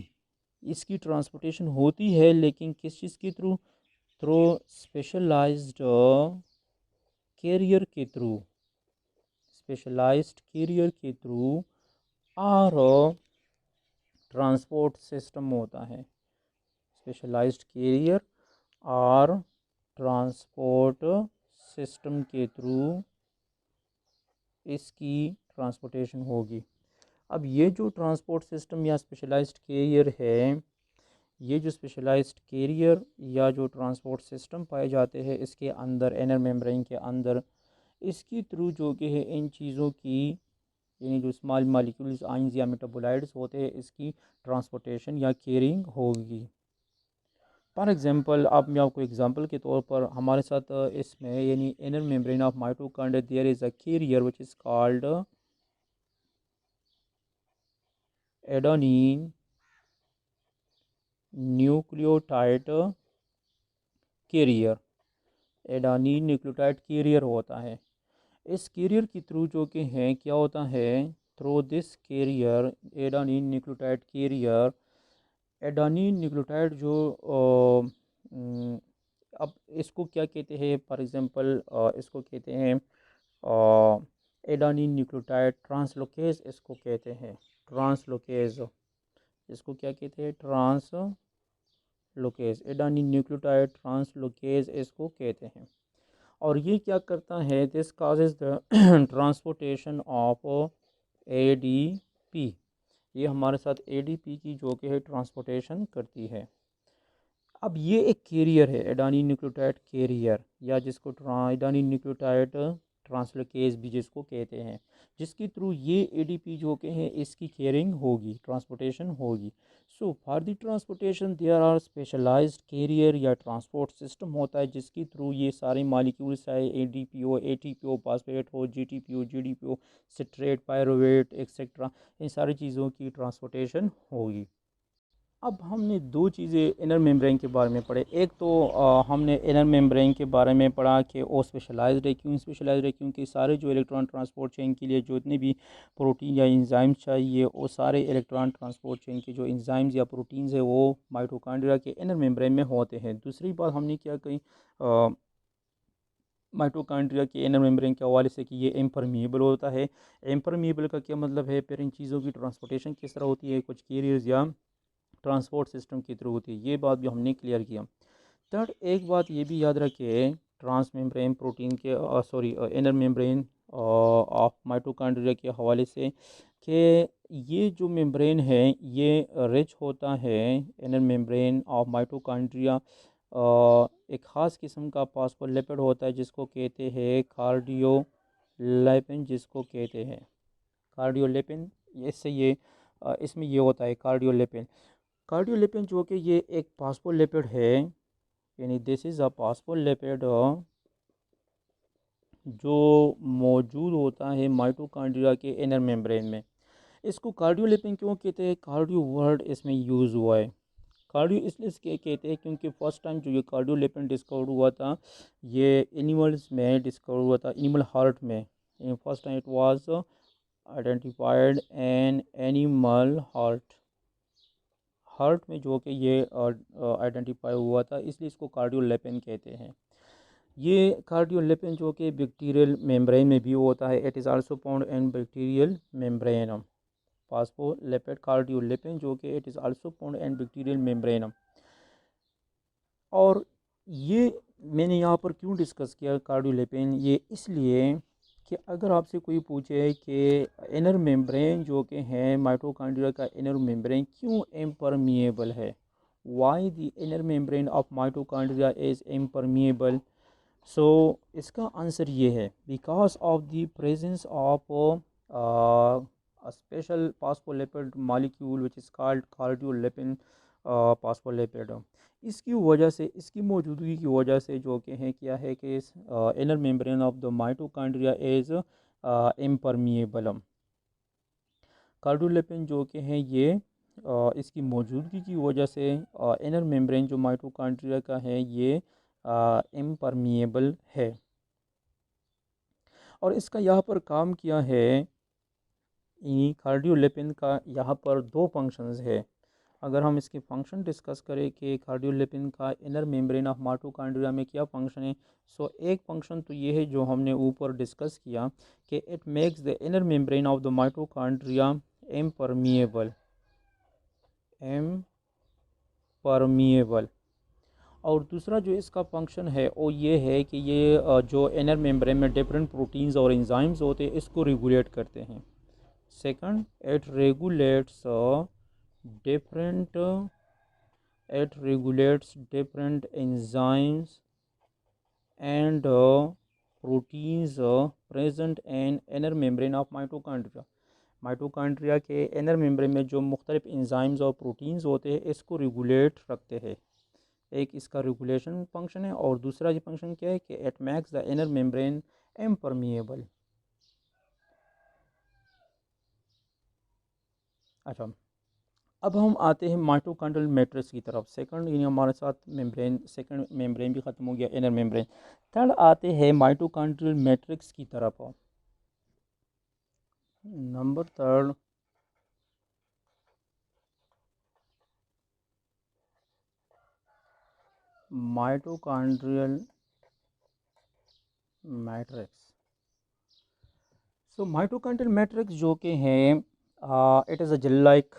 इसकी ट्रांसपोर्टेशन होती है, लेकिन किस चीज़ के थ्रू? थ्रू स्पेशलाइज्ड कैरियर के थ्रू, स्पेशलाइज्ड कैरियर के थ्रू और ट्रांसपोर्ट सिस्टम होता है। स्पेशलाइज्ड कैरियर और ट्रांसपोर्ट सिस्टम के थ्रू इसकी ट्रांसपोर्टेशन होगी। अब ये जो ट्रांसपोर्ट सिस्टम या स्पेशलाइज्ड कैरियर है, ये जो स्पेशलाइज्ड कैरियर या जो ट्रांसपोर्ट सिस्टम पाए जाते हैं इसके अंदर, इनर मेम्ब्रेन के अंदर, इसके थ्रू जो कि है इन चीज़ों की, यानी जो स्मॉल मालिक्यूल्स आइंस या मेटाबोलाइट्स होते हैं, इसकी ट्रांसपोर्टेशन या केयरिंग होगी। फॉर एग्जांपल, अब मैं आपको एग्जांपल के तौर पर हमारे साथ इसमें यानी inner membrane of mitochondria there is a carrier which is called adenine nucleotide carrier. Adenine nucleotide carrier होता है। इस कैरियर के थ्रू जो कि हैं क्या होता है? Through this carrier, adenine nucleotide carrier, adenine nucleotide जो अब इसको क्या कहते हैं? फॉर एग्जांपल इसको कहते हैं एडेनिन न्यूक्लियोटाइड ट्रांसलोकेज, इसको कहते हैं ट्रांसलोकेज। इसको क्या कहते हैं? ट्रांसलोकेज, एडेनिन न्यूक्लियोटाइड ट्रांसलोकेज इसको कहते हैं। और ये क्या करता है? This causes the transportation of ADP. ये हमारे साथ एडीपी की जो कि है ट्रांसपोर्टेशन करती है। अब ये एक कैरियर है, एडानी न्यूक्लियोटाइड कैरियर, या जिसको एडानी न्यूक्लियोटाइड ट्रांसलोकेज भी जिसको कहते हैं, जिसके थ्रू ये एडीपी जो के हैं इसकी कैरिंग होगी, ट्रांसपोर्टेशन होगी। So for the transportation there are specialised carrier या ट्रांसपोर्ट सिस्टम होता है, जिसके थ्रू ये सारे मालिक्यूल्स चाहे एडीपी हो, एटीपी हो, फॉस्फेट हो, जीटीपी हो, जीडीपी हो, सिट्रेट, पायरुवेट एक्सेट्रा, इन सारी चीज़ों की ट्रांसपोर्टेशन होगी। अब हमने दो चीज़ें इनर मेम्ब्रेन के बारे में पढ़े। एक तो हमने इनर मेम्ब्रेन के बारे में पढ़ा कि वो स्पेशलाइज्ड है। क्यों स्पेशलाइज्ड है? क्योंकि सारे जो इलेक्ट्रॉन ट्रांसपोर्ट चेन के लिए जो इतने भी प्रोटीन या इंजाइम्स चाहिए, वो सारे इलेक्ट्रॉन ट्रांसपोर्ट चेन के जो इंजाइम्स या प्रोटीन्स है वो माइटोकॉन्ड्रिया के इनर मेम्ब्रेन में होते हैं। दूसरी बात हमने क्या कही माइटोकॉन्ड्रिया के इनर मेम्ब्रेन के हवाले से कि ये इम्परमिएबल होता है। इम्परमिएबल का क्या मतलब है? फिर इन चीज़ों की ट्रांसपोर्टेशन किस तरह होती है? कुछ कैरियर्स या ट्रांसपोर्ट सिस्टम के थ्रू होती है। ये बात भी हमने क्लियर किया। थर्ड, एक बात ये भी याद रखिए ट्रांस मेम्ब्रेन प्रोटीन के sorry inner membrane of mitochondria के हवाले से कि ये जो मेम्ब्रेन है ये रिच होता है। इनर मेम्ब्रेन ऑफ माइटोकॉन्ड्रिया एक ख़ास किस्म का फॉस्फोलिपिड होता है जिसको कहते हैं कार्डियोलेपिन, जिसको कहते हैं कार्डियोलेपिन। इससे ये इसमें ये होता है कार्डियोलेपिन। कार्डियोलिपिन जो कि ये एक फॉस्फोलिपिड है, यानी दिस इज़ अ फॉस्फोलिपिड जो मौजूद होता है माइटोकॉन्ड्रिया के इनर मेम्ब्रेन में। इसको कार्डियोलिपिन क्यों कहते हैं? कार्डियो वर्ड इसमें यूज़ हुआ है। कार्डियो इसलिए कहते हैं क्योंकि फर्स्ट टाइम जो ये कार्डियोलिपिन डिस्कवर हुआ था ये एनिमल्स में डिस्कवर हुआ था, एनिमल हार्ट में। First time it was identified an animal heart में जो कि ये आइडेंटिफाई हुआ था, इसलिए इसको कार्डियोलेपिन कहते हैं। ये कार्डियोलेपिन जो कि बैक्टीरियल मेम्ब्रेन में भी होता है, it is also found in bacterial membrane. Phospholipid cardiolipin जो कि it is also found in bacterial membrane. और ये मैंने यहाँ पर क्यों डिस्कस किया कार्डियोलेपिन? ये इसलिए कि अगर आपसे कोई पूछे कि इनर मेम्ब्रेन जो कि हैं माइटोकॉन्ड्रिया का इनर मेम्ब्रेन क्यों इम्परमिएबल है, why the inner membrane of mitochondria is impermeable, so इसका आंसर ये है because of the presence of a special phospholipid molecule which is called cardiolipin phospholipid। इसकी वजह से, इसकी मौजूदगी की वजह से जो कि है क्या है कि inner membrane of the mitochondria is impermeable. Cardiolipin जो कि है ये इसकी मौजूदगी की वजह से इनर मेम्ब्रेन जो माइटोकॉन्ड्रिया का है ये इम्परमिएबल है। और इसका यहाँ पर काम किया है, कार्डियोलेपिन का यहाँ पर दो फंक्शंस है। अगर हम इसके फंक्शन डिस्कस करें कि कार्डियोलेपिन का इनर मेम्ब्रेन ऑफ माइटोकॉन्ड्रिया में क्या फंक्शन है, सो एक फंक्शन तो ये है जो हमने ऊपर डिस्कस किया कि it makes the inner membrane of the mitochondria impermeable. और दूसरा जो इसका फंक्शन है वो ये है कि ये जो इनर मेम्ब्रेन में डिफरेंट प्रोटीन्स और एंजाइम्स होते हैं इसको रेगुलेट करते हैं। Second, it regulates different it regulates different enzymes and proteins present in inner membrane of mitochondria। Mitochondria के इनर मेम्ब्रेन में जो मुख्तलिफ एंजाइम्स और प्रोटीन्स होते हैं इसको रेगुलेट रखते हैं। एक इसका रेगुलेशन फंक्शन है और दूसरा ये फंक्शन क्या है कि it makes the inner membrane impermeable. अच्छा, अब हम आते हैं माइटोकॉन्ड्रियल मैट्रिक्स की तरफ। सेकंड यानी हमारे साथ मेम्ब्रेन, सेकंड मेम्ब्रेन भी ख़त्म हो गया, इनर मेम्ब्रेन। थर्ड आते हैं माइटोकॉन्ड्रियल मैट्रिक्स की तरफ। Number third, mitochondrial matrix. So mitochondrial matrix जो कि हैं it is a gel like,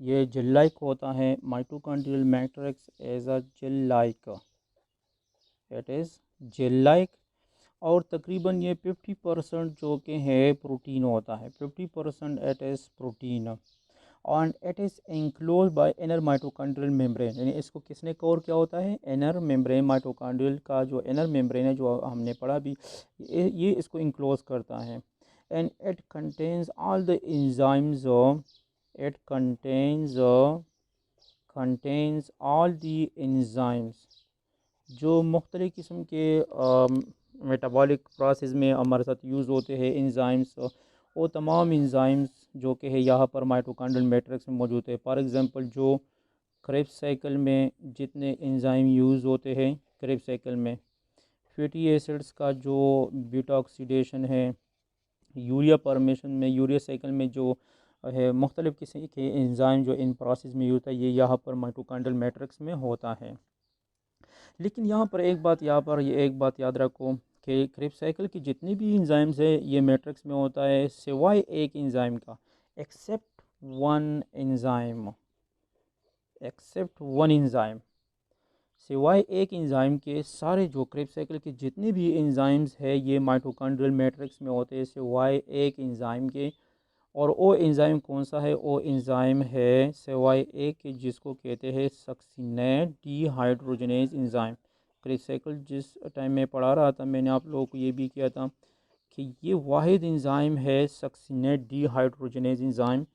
ये जेल लाइक होता है। Mitochondrial matrix as a gel like, it is gel like. और तकरीबन ये 50% जो कि है प्रोटीन होता है, 50% it is protein. And it is enclose bye inner mitochondrial membrane, यानी इसको किसने कवर किया होता है, इनर मेम्ब्रेन, माइटोकॉन्ड्रियल का जो इनर मेम्ब्रेन है जो हमने पढ़ा भी, ये इसको इंक्लोज करता है। And it contains all the enzymes, it contains all the enzymes जो मुख्तलिफ़ किस्म के मेटाबॉलिक प्रोसेस में हमारे साथ यूज़ होते हैं एंजाइम्स, वो तमाम एंजाइम्स जो कि है यहाँ पर माइटोकॉन्ड्रियल मैट्रिक्स में मौजूद है। फॉर एग्ज़ाम्पल जो क्रेब्स साइकिल में जितने एंजाइम यूज़ होते हैं क्रेब्स साइकिल में, फैटी एसिड्स का जो बीटा ऑक्सीडेशन है, यूरिया फॉर्मेशन में, यूरिया साइकिल में जो है मुख्तलिफ़ किस्म के एंजाइम जो इन प्रोसेस में यूज़ होता है, ये यहाँ पर माइटोकॉन्ड्रियल मैट्रिक्स में होता है। लेकिन यहाँ पर एक बात याद रखो कि क्रेब्स साइकिल की जितनी भी एंजाइम्स है ये मैट्रिक्स में होता है सिवाय एक एंजाइम का, except one enzyme, except one enzyme, सिवाय एक एंजाइम के सारे जो क्रेब्स साइकिल के जितने भी एंजाइम्स है ये माइटोकॉन्ड्रियल मैट्रिक्स में होते हैं सिवाय एक एंजाइम के। और वो एंजाइम कौन सा है, वो एंजाइम है सिवाय एक के जिसको कहते हैं succinate dehydrogenase enzyme. Krebs cycle जिस टाइम में पढ़ा रहा था मैंने आप लोगों को ये भी किया था कि ये वाहिद एंजाइम है सक्सिनेट डीहाइड्रोजनेज एंजाइम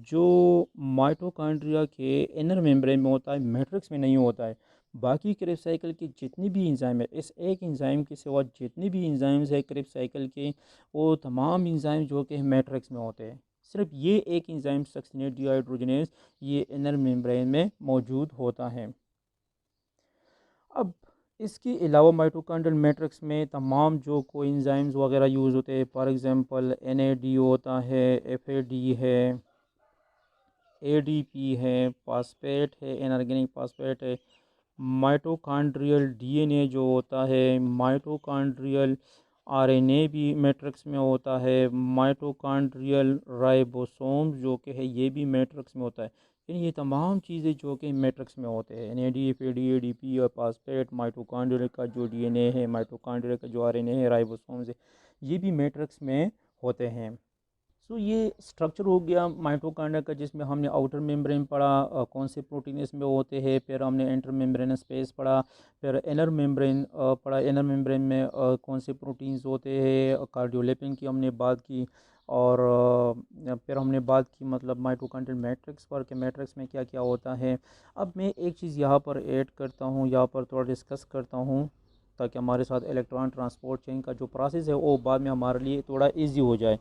जो माइटोकॉन्ड्रिया के इनर मेम्ब्रेन में होता है, मैट्रिक्स में नहीं होता है। बाकी क्रेब्स साइकिल की जितनी भी एंजाइम है, इस एक एंजाइम के सिवा जितनी भी एंजाइम्स है क्रेब्स साइकिल के, वो तमाम एंजाइम जो कि मैट्रिक्स में होते हैं। सिर्फ ये एक एंजाइम सक्सिनेट डीहाइड्रोजनेज ये इनर मेम्ब्रेन में मौजूद होता है। अब इसके अलावा माइटोकॉन्ड्रियल मैट्रिक्स में तमाम जो कोएंजाइम्स वगैरह यूज़ होते हैं, फॉर एग्जांपल NAD होता है, FAD है, ADP है, फॉस्फेट है, इनऑर्गेनिक फॉस्फेट है, माइटोकॉन्ड्रियल DNA जो होता है, माइटोकॉन्ड्रियल RNA भी मैट्रिक्स में होता है, माइटोकॉन्ड्रियल राइबोसोम जो कि है ये भी मैट्रिक्स में होता है। यानी ये तमाम चीज़ें जो कि मैट्रिक्स में होते हैं, NAD, FAD, ADP और फॉस्फेट, माइटोकॉन्ड्रियल का जो DNA है, माइटोकॉन्ड्रियल का जो RNA है, राइबोसोम्स है, ये भी मैट्रिक्स में होते हैं। सो ये स्ट्रक्चर हो गया माइटोकॉन्ड्रिया का जिसमें हमने आउटर मेम्ब्रेन पढ़ा, कौन से प्रोटीन इसमें होते हैं, फिर हमने इंटर मेम्ब्रेन स्पेस पढ़ा, फिर इनर मेम्ब्रेन पढ़ा, इनर मेम्ब्रेन में कौन से प्रोटीन्स होते हैं, कार्डियोलेपिन की हमने बात की, और फिर हमने बात की मतलब माइटोकॉन्ड्रियल मैट्रिक्स पर कि मैट्रिक्स में क्या क्या होता है। अब मैं एक चीज़ यहाँ पर ऐड करता हूँ, यहाँ पर थोड़ा डिस्कस करता हूँ ताकि हमारे साथ इलेक्ट्रॉन ट्रांसपोर्ट चेन का जो प्रोसेस है वो बाद में हमारे लिए थोड़ा इजी हो जाए।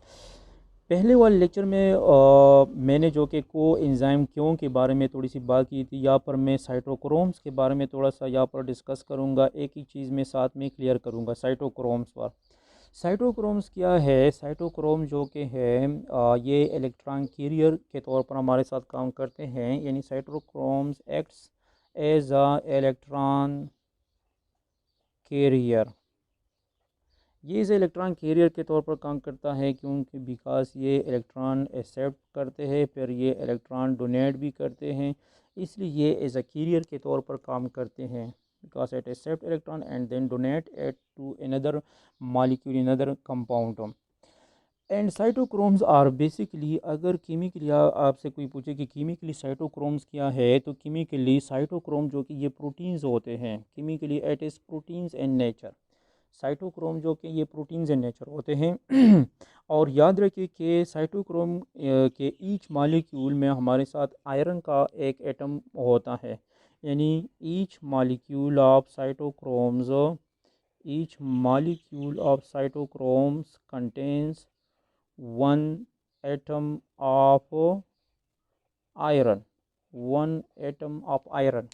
पहले वाले लेक्चर में मैंने जो कि को एंजाइम क्यों के बारे में थोड़ी सी बात की थी, यहाँ पर मैं साइटोक्रोम्स के बारे में थोड़ा सा यहाँ पर डिस्कस करूँगा, एक ही चीज़ में साथ में क्लियर करूँगा साइटोक्रोम्स पर। साइटोक्रोम्स क्या है, साइटोक्रोम जो कि है ये इलेक्ट्रॉन कैरियर के तौर पर हमारे साथ काम करते हैं, यानी cytochromes acts as a electron carrier, ये इस इलेक्ट्रॉन कैरियर के तौर पर काम करता है क्योंकि बिकॉज ये इलेक्ट्रॉन एक्सेप्ट करते हैं फिर ये इलेक्ट्रॉन डोनेट भी करते हैं, इसलिए ये एज अ कैरियर के तौर पर काम करते हैं because it accept electron and then donate it to another molecule another compound. And cytochromes are basically, अगर केमिकली आपसे कोई पूछे कि केमिकली साइटोक्रोम्स क्या है, तो केमिकली साइटोक्रोम जो कि ये प्रोटीन्स होते हैं, chemically it is proteins in nature. Cytochrome जो कि ये प्रोटीन्स इन नेचर होते हैं और याद रखिए कि साइटोक्रोम के ईच मॉलिक्यूल में हमारे साथ आयरन का एक एटम होता है, यानी each molecule of cytochromes, each molecule of cytochromes contains one atom of iron, one atom of iron,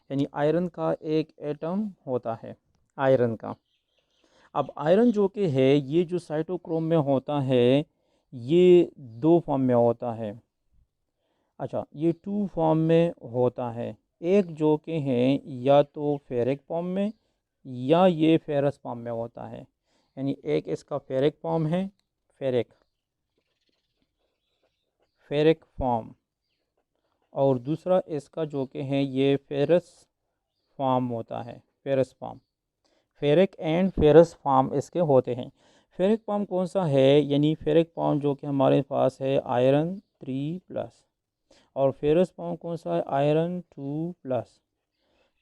यानी आयरन का एक एटम होता है आयरन का। अब आयरन जो कि है ये जो साइटोक्रोम में होता है ये दो फॉर्म में होता है, अच्छा ये टू फॉर्म में होता है, एक जो कि है या तो फेरिक फॉर्म में या ये फेरस फॉर्म में होता है, यानी एक इसका फेरिक फॉर्म है, फेरिक फेरिक फॉर्म, और दूसरा इसका जो कि है ये फेरस फॉर्म होता है, ferrous form, ferric and ferrous form इसके होते हैं। फेरिक फॉर्म कौन सा है, यानी फेरिक फॉर्म जो कि हमारे पास है आयरन 3+, और फेरस फॉर्म कौन सा है, आयरन 2+।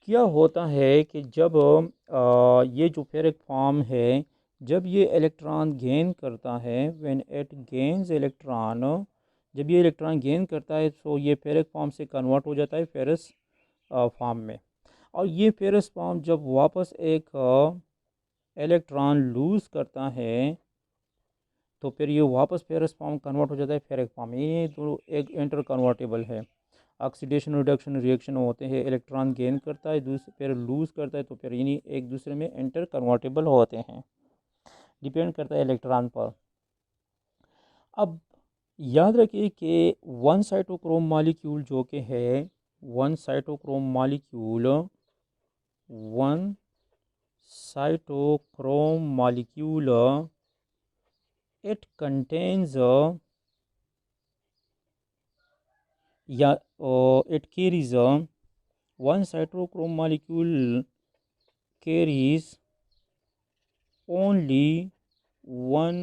क्या होता है कि जब ये जो फेरिक फॉर्म है, जब ये इलेक्ट्रॉन गेन करता है, व्हेन इट गेन्स इलेक्ट्रॉन, जब ये इलेक्ट्रॉन गेन करता है तो ये फेरिक फॉर्म से कन्वर्ट हो जाता है फेरस फॉर्म में। और ये फेरस फॉर्म जब वापस एक इलेक्ट्रॉन लूज़ करता है तो फिर ये वापस फेरस फॉर्म कन्वर्ट हो जाता है फेरिक फॉर्म। ये तो एक इंटर कन्वर्टेबल है। ऑक्सीडेशन रिडक्शन रिएक्शन होते हैं, इलेक्ट्रॉन गेन करता है दूसरे फिर लूज़ करता है, तो फिर इन्हीं एक दूसरे में इंटर कन्वर्टेबल होते हैं, डिपेंड करता है इलेक्ट्रॉन पर। अब याद रखिए कि वन साइटोक्रोम मॉलिक्यूल जो कि है, one cytochrome molecule, one cytochrome molecule, it contains या it carries one cytochrome molecule carries only one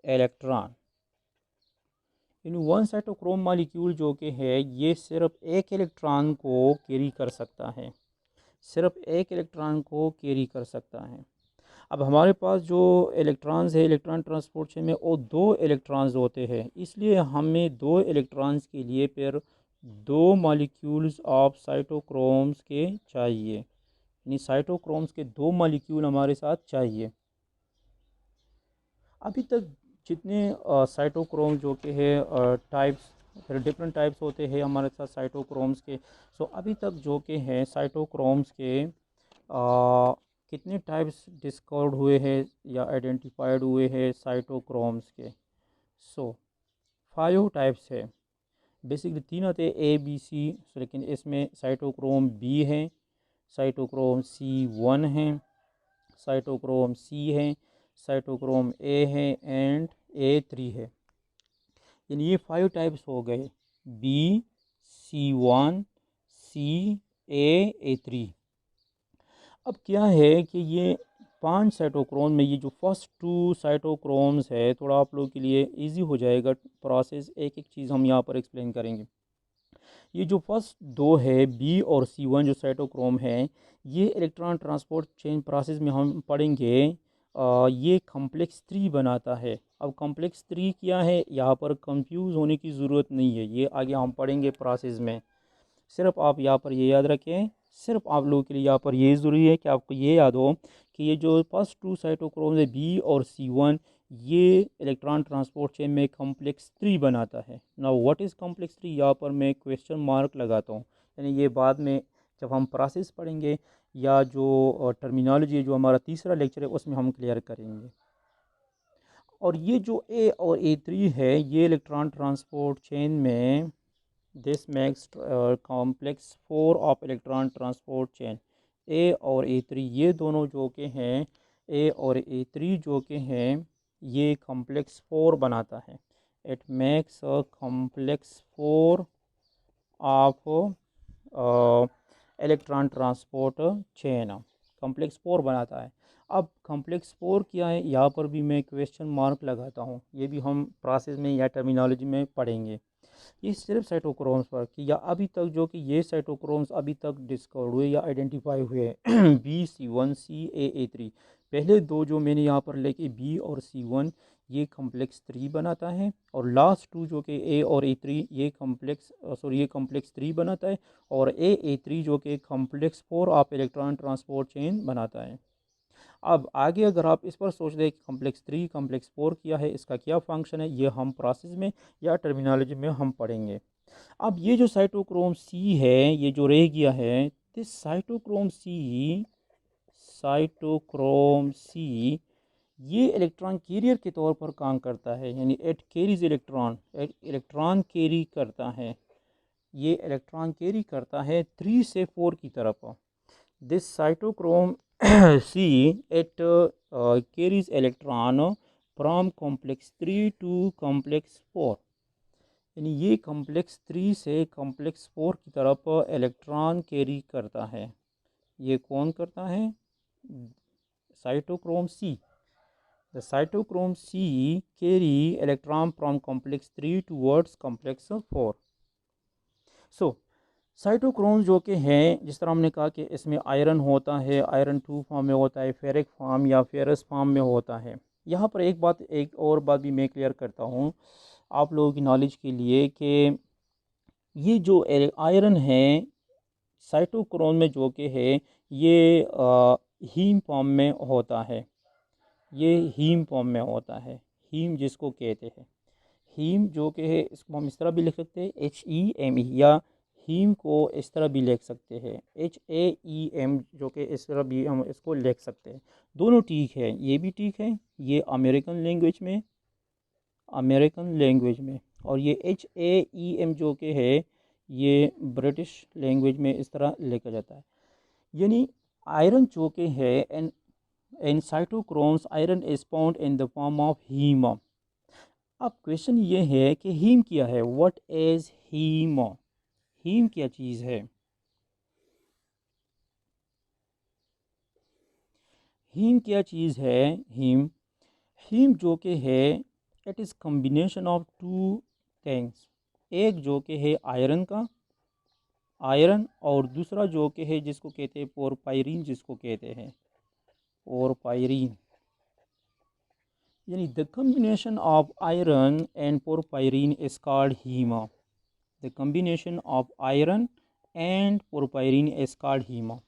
electron. In one cytochrome molecule जो कि है ये सिर्फ एक इलेक्ट्रॉन को कैरी कर सकता है, सिर्फ एक इलेक्ट्रॉन को कैरी कर सकता है। अब हमारे पास जो इलेक्ट्रॉन्स है इलेक्ट्रॉन ट्रांसपोर्ट चेन में वो दो इलेक्ट्रॉन्स होते हैं, इसलिए हमें दो इलेक्ट्रॉन्स के लिए फिर दो मॉलिक्यूल्स ऑफ साइटोक्रोम्स के चाहिए, यानी साइटोक्रोम्स के दो मॉलिक्यूल हमारे साथ चाहिए। अभी तक जितने साइटोक्रोम जो कि है टाइप्स, फिर डिफरेंट टाइप्स होते हैं हमारे साथ साइटोक्रोम्स के। सो अभी तक जो कि हैं साइटोक्रोम्स के कितने टाइप्स डिस्कवर्ड हुए हैं या आइडेंटिफाइड हुए हैं साइटोक्रोम्स के। सो 5 टाइप्स है, बेसिकली तीन होते हैं A B C, लेकिन इसमें साइटोक्रोम बी है, साइटोक्रोम C1 है, साइटोक्रोम C है, साइटोक्रोम A है एंड A3 है। यानी ये 5 टाइप्स हो गए, B C1 C A A3। अब क्या है कि ये 5 साइटोक्रोम में ये जो फर्स्ट 2 साइटोक्रोम्स है, थोड़ा आप लोगों के लिए इजी हो जाएगा प्रोसेस, एक एक चीज़ हम यहाँ पर एक्सप्लेन करेंगे। ये जो फर्स्ट दो है बी और C1 जो साइटोक्रोम है, ये इलेक्ट्रॉन ट्रांसपोर्ट चेन प्रोसेस में हम पढ़ेंगे ये कॉम्प्लेक्स 3 बनाता है। अब कॉम्प्लेक्स 3 क्या है, यहाँ पर कंफ्यूज होने की ज़रूरत नहीं है, ये आगे हम पढ़ेंगे प्रोसेस में। सिर्फ आप यहाँ पर ये याद रखें, सिर्फ आप लोगों के लिए यहाँ पर ये ज़रूरी है कि आपको ये याद हो कि ये जो फर्स्ट 2 साइटोक्रोम्स है बी और C1, ये इलेक्ट्रॉन ट्रांसपोर्ट चेन में कॉम्प्लेक्स 3 बनाता है। ना व्हाट इज़ कॉम्प्लेक्स 3, यहाँ पर मैं क्वेश्चन मार्क लगाता हूँ, यानी ये बाद में जब हम प्रोसेस पढ़ेंगे या जो टर्मिनोलॉजी जो हमारा तीसरा लेक्चर है उसमें हम क्लियर करेंगे। और ये जो A और A3 है ये इलेक्ट्रॉन ट्रांसपोर्ट चेन में this makes complex 4 of electron transport chain. A और A3 ये दोनों जो के हैं, A और A3 जो के हैं ये कॉम्प्लेक्स 4 बनाता है। It makes a complex 4 of electron transport chain, complex 4 बनाता है। अब कॉम्प्लेक्स 4 क्या है, यहाँ पर भी मैं क्वेश्चन मार्क लगाता हूँ, ये भी हम प्रोसेस में या टर्मिनोलॉजी में पढ़ेंगे। ये सिर्फ साइटोक्रोम्स पर कि या अभी तक जो कि ये साइटोक्रोम्स अभी तक डिस्कवर हुए या आइडेंटिफाई हुए B C1 C A A3। पहले दो जो मैंने यहाँ पर लेके B और C1 ये कॉम्प्लेक्स 3 बनाता है, और लास्ट 2 जो कि A और A3 ये कॉम्प्लेक्स 3 बनाता है, और A A3 जो कि complex 4 of electron transport chain बनाता है। अब आगे अगर आप इस पर सोच रहे कि कॉम्प्लेक्स 3 कॉम्प्लेक्स 4 क्या है, इसका क्या फंक्शन है, ये हम प्रोसेस में या टर्मिनोलॉजी में हम पढ़ेंगे। अब ये जो साइटोक्रोम C है, ये जो रह गया है, दिस साइटोक्रोम C ये इलेक्ट्रॉन कैरियर के तौर पर काम करता है, यानी it carries electron, electron carry करता है, ये इलेक्ट्रॉन कैरी करता है 3 से 4 की तरफ। This cytochrome C it carries electron from complex 3 to complex 4, यानी ये कॉम्प्लेक्स 3 से कॉम्प्लेक्स 4 की तरफ इलेक्ट्रॉन कैरी करता है। ये कौन करता है, cytochrome C। The cytochrome C carry electron from complex 3 towards complex 4। So cytochrome जो कि हैं, जिस तरह हमने कहा कि इसमें आयरन होता है, आयरन 2 फॉर्म में होता है, फेरिक फॉर्म या फेरस फॉर्म में होता है। यहाँ पर एक और बात भी मैं क्लियर करता हूँ आप लोगों की नॉलेज के लिए कि ये जो आयरन है साइटोक्रोम में जो कि है ये हीम फॉर्म में होता है। ये हीम फॉर्म में होता है, हीम जिसको कहते हैं। हीम जो कि है इसको हम इस तरह भी लिख सकते हैं HEME, या हीम को इस तरह भी लिख सकते हैं HAEM, जो कि इस तरह भी हम इसको लिख सकते हैं। दोनों ठीक है, ये भी ठीक है, ये अमेरिकन लैंग्वेज में और ये HAEM जो कि है ये ब्रिटिश लैंग्वेज में इस तरह लिखा जाता है। यानी आयरन जो कि है in cytochromes iron is found in the form of heme. अब क्वेश्चन ये है कि हीम क्या है, व्हाट इज हीम। हीम क्या चीज़ है। हीम क्या चीज़ है। हीम हीम जो कि है it is combination of two things. एक जो कि है आयरन और दूसरा जो कि है जिसको कहते हैं पोरपायरीन, जिसको कहते हैं पोरपायरीन। यानी the combination of iron and porphyrin is called heme. The combination of iron and porphyrin is called heme.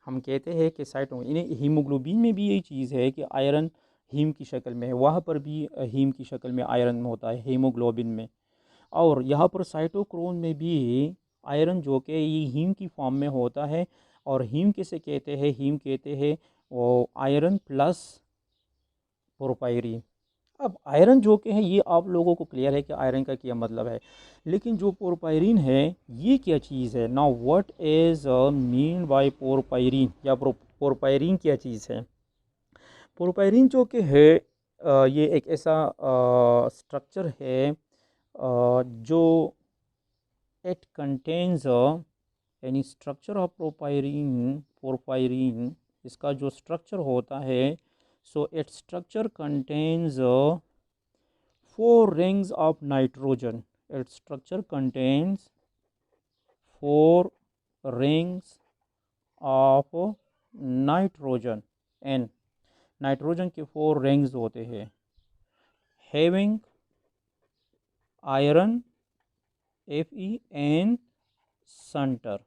हम कहते हैं कि साइटों इन्हें हीमोग्लोबिन में भी यही चीज़ है कि आयरन हीम की शक्ल में है, वहाँ पर भी हीम की शक्ल में आयरन होता है हीमोग्लोबिन में। और यहाँ पर साइटोक्रोम में भी आयरन जो कि ये हीम की फॉर्म में होता है। और हीम किसे कहते हैं, हीम कहते हैं वो आयरन प्लस पोरपायरीन। अब आयरन जो कि है ये आप लोगों को क्लियर है कि आयरन का क्या मतलब है, लेकिन जो पोरपायरीन है ये क्या चीज़ है। Now what is mean by porphyrin, या पोरपायरीन क्या चीज़ है। पोरपायरीन जो कि है ये एक ऐसा स्ट्रक्चर है जो इट कंटेन्स यानी स्ट्रक्चर ऑफ पोरपायरीन इसका जो स्ट्रक्चर होता है, so it structure contains 4 rings of nitrogen. Its structure contains 4 rings of nitrogen, and nitrogen के 4 rings होते हैं, having iron Fe and center,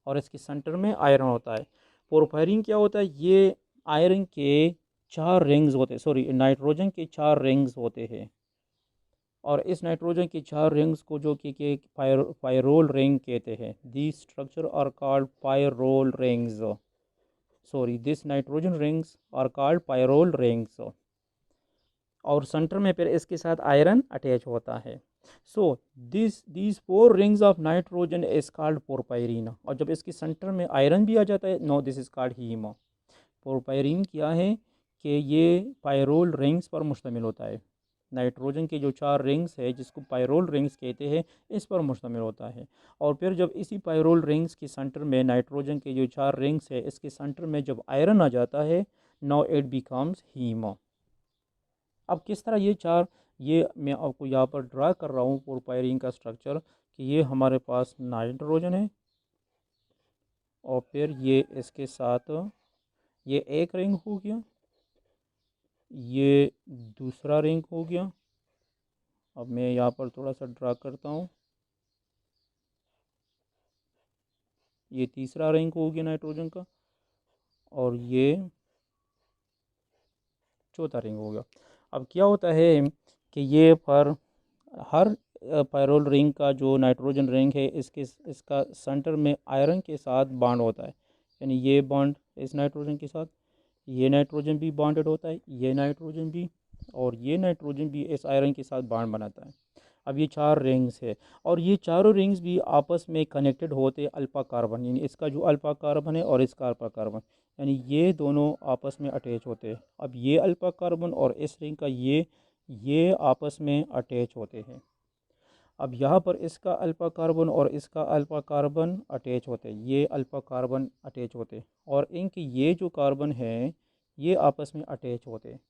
और इसके सेंटर में आयरन होता है। पोरफायरिन क्या होता है, ये आयरन के 4 रिंग्स होते हैं, सॉरी नाइट्रोजन के 4 रिंग्स होते हैं। और इस नाइट्रोजन की 4 रिंग्स को जो कि पायरोल रिंग कहते हैं। The structure are called pyrrole rings, sorry this nitrogen rings are called pyrrole rings. और सेंटर में फिर इसके साथ आयरन अटैच होता है। So these 4 rings of nitrogen is called porphyrin. और जब इसके सेंटर में आयरन भी आ जाता है, no this is called heme. Porphyrin क्या है कि ये पायरोल रिंग्स पर मुश्तमिल होता है। नाइट्रोजन के जो 4 रिंग्स है जिसको पायरोल रिंग्स कहते हैं, इस पर मुश्तमिल होता है। और फिर जब इसी पायरोल रिंग्स के सेंटर में नाइट्रोजन के जो 4 रिंग्स है इसके सेंटर में जब आयरन आ जाता है, नाउ इट बिकम्स हीमा। अब किस तरह ये मैं आपको यहाँ पर ड्रा कर रहा हूँ पोरपायरीन का स्ट्रक्चर, कि ये हमारे पास नाइट्रोजन है और फिर ये इसके साथ ये एक रिंग हो गया, ये दूसरा रिंग हो गया। अब मैं यहाँ पर थोड़ा सा ड्रा करता हूँ, ये तीसरा रिंग हो गया नाइट्रोजन का, और ये चौथा रिंग हो गया। अब क्या होता है कि ये पर हर पायरोल रिंग का जो नाइट्रोजन रिंग है इसका सेंटर में आयरन के साथ बॉन्ड होता है। यानी ये बॉन्ड इस नाइट्रोजन के साथ, ये नाइट्रोजन भी बॉन्डेड होता है, ये नाइट्रोजन भी, और ये नाइट्रोजन भी इस आयरन के साथ बॉन्ड बनाता है। अब ये 4 रिंग्स है और ये चारों रिंग्स भी आपस में कनेक्टेड होते अल्फा कार्बन, यानी इसका जो अल्फा कार्बन है और इसका अल्फा कार्बन, यानी ये दोनों आपस में अटैच होते हैं। अब ये अल्फा कार्बन और इस रिंग का ये आपस में अटैच होते हैं। अब यहाँ पर इसका अल्फा कार्बन और इसका अल्फा कार्बन अटैच होते हैं, ये अल्फा कार्बन अटैच होते हैं, और इनके ये जो कार्बन है ये आपस में अटैच होते हैं।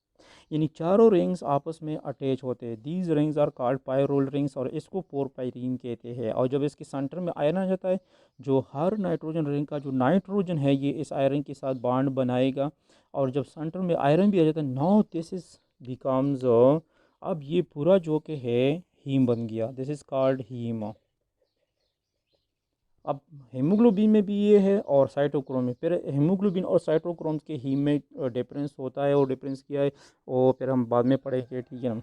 यानी चारों रिंग्स आपस में अटैच होते हैं। These rings are called pyrrole rings और इसको पोरपायरीन कहते हैं। और जब इसके सेंटर में आयरन आ जाता है, जो हर नाइट्रोजन रिंग का जो नाइट्रोजन है ये इस आयरन के साथ बॉन्ड बनाएगा। और जब सेंटर में आयरन भी आ जाता है, नाउ दिस इज बिकम्स, अब ये पूरा जो कि है हीम बन गया, दिस इज़ कॉल्ड हीम। अब हेमोग्लोबिन में भी ये है और साइटोक्रोम में, फिर हेमोग्लोबिन और साइटोक्रोम के हीम में डिफरेंस होता है, और डिफरेंस क्या है वो फिर हम बाद में पढ़ेंगे, ठीक है ना।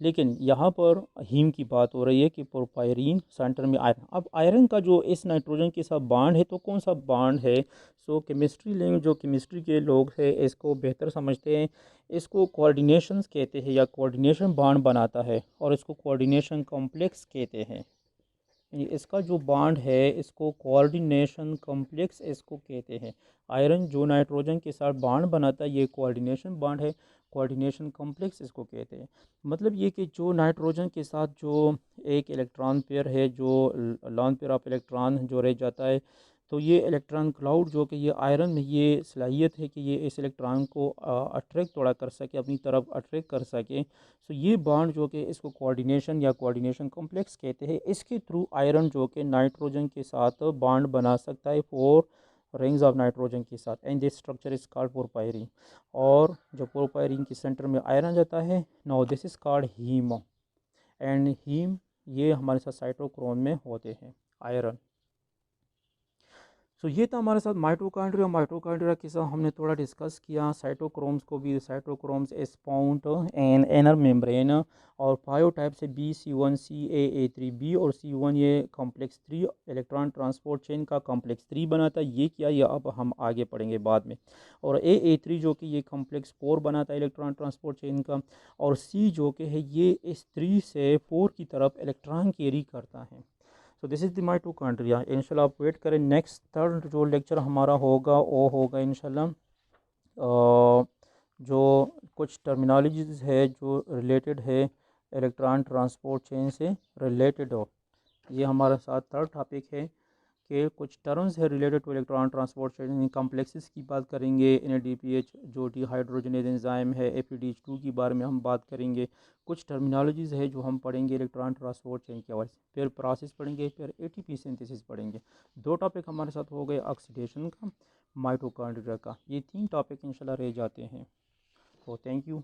लेकिन यहाँ पर हीम की बात हो रही है कि पोरपायरीन सेंटर में आयरन। अब आयरन का जो इस नाइट्रोजन के साथ बाड है तो कौन सा बाड है? सो केमिस्ट्री लैंग्वेज, जो केमिस्ट्री के लोग हैं इसको बेहतर समझते हैं, इसको कोऑर्डिनेशंस कहते हैं या कोऑर्डिनेशन बाड बनाता है, और इसको कोऑर्डिनेशन कॉम्प्लेक्स कहते हैं। इसका जो बाड है इसको कोऑर्डिनेशन कॉम्प्लेक्स इसको कहते हैं। आयरन जो नाइट्रोजन के साथ बाड बनाता है ये कोऑर्डिनेशन बाड है, कोऑर्डिनेशन कॉम्प्लेक्स इसको कहते हैं। मतलब ये कि जो नाइट्रोजन के साथ जो एक इलेक्ट्रॉन पेयर है, जो लॉन पेयर ऑफ इलेक्ट्रॉन जो रह जाता है, तो ये इलेक्ट्रॉन क्लाउड जो कि ये आयरन में ये सलाहियत है कि ये इस इलेक्ट्रॉन को अट्रैक्ट थोड़ा कर सके, अपनी तरफ अट्रैक्ट कर सके। सो ये बॉन्ड जो कि इसको कोऑर्डिनेशन या कोऑर्डिनेशन कॉम्प्लेक्स कहते हैं, इसके थ्रू आयरन जो कि नाइट्रोजन के साथ बॉन्ड बना सकता है फोर रिंग्स ऑफ नाइट्रोजन के साथ, and this structure is called porphyrin. और जब पोरपायरीन के सेंटर में आयरन जाता है, now this is called heme. And heme ये हमारे साथ साइटोक्रोम में होते हैं आयरन। सो ये था हमारे साथ माइटोकॉन्ड्रिया। माइटोकॉन्ड्रिया के साथ हमने थोड़ा डिस्कस किया साइटोक्रोम्स को भी, cytochromes found and inner membrane, और फाइव टाइप से B, C1, CA, A3। B और C1 ये कॉम्प्लेक्स 3 इलेक्ट्रॉन ट्रांसपोर्ट चेन का कॉम्प्लेक्स 3 बनाता है। ये क्या, ये अब हम आगे पढ़ेंगे बाद में। और A3 जो कि ये कॉम्प्लेक्स 4 बनाता है इलेक्ट्रॉन ट्रांसपोर्ट चेन का। और C जो कि है ये इस 3 से 4 की तरफ इलेक्ट्रॉन कैरी करता है। सो दिस इज़ द माइटोकॉन्ड्रिया। इंशाल्लाह आप वेट करें, नेक्स्ट थर्ड जो लेक्चर हमारा होगा वो होगा इंशाल्लाह जो कुछ टर्मिनोलॉजीज़ है जो रिलेटेड है इलेक्ट्रॉन ट्रांसपोर्ट चेन से रिलेटेड हो। ये हमारा साथ थर्ड टॉपिक है कि कुछ टर्म्स है related two electron transport chain, complexes की बात करेंगे, NADPH जो डिहाइड्रोजनेज एंजाइम है, FADH2 के बारे में हम बात करेंगे। कुछ टर्मिनोलॉजीज़ है जो हम पढ़ेंगे इलेक्ट्रॉन ट्रांसपोर्ट चेन के हवाले से, फिर प्रोसेस पढ़ेंगे, फिर ATP सिंथेसिस पढ़ेंगे। दो टॉपिक हमारे साथ हो गए ऑक्सीडेशन का, माइटोकॉन्ड्रिया का। ये 3 टॉपिक इंशाल्लाह रह जाते हैं। तो थैंक यू।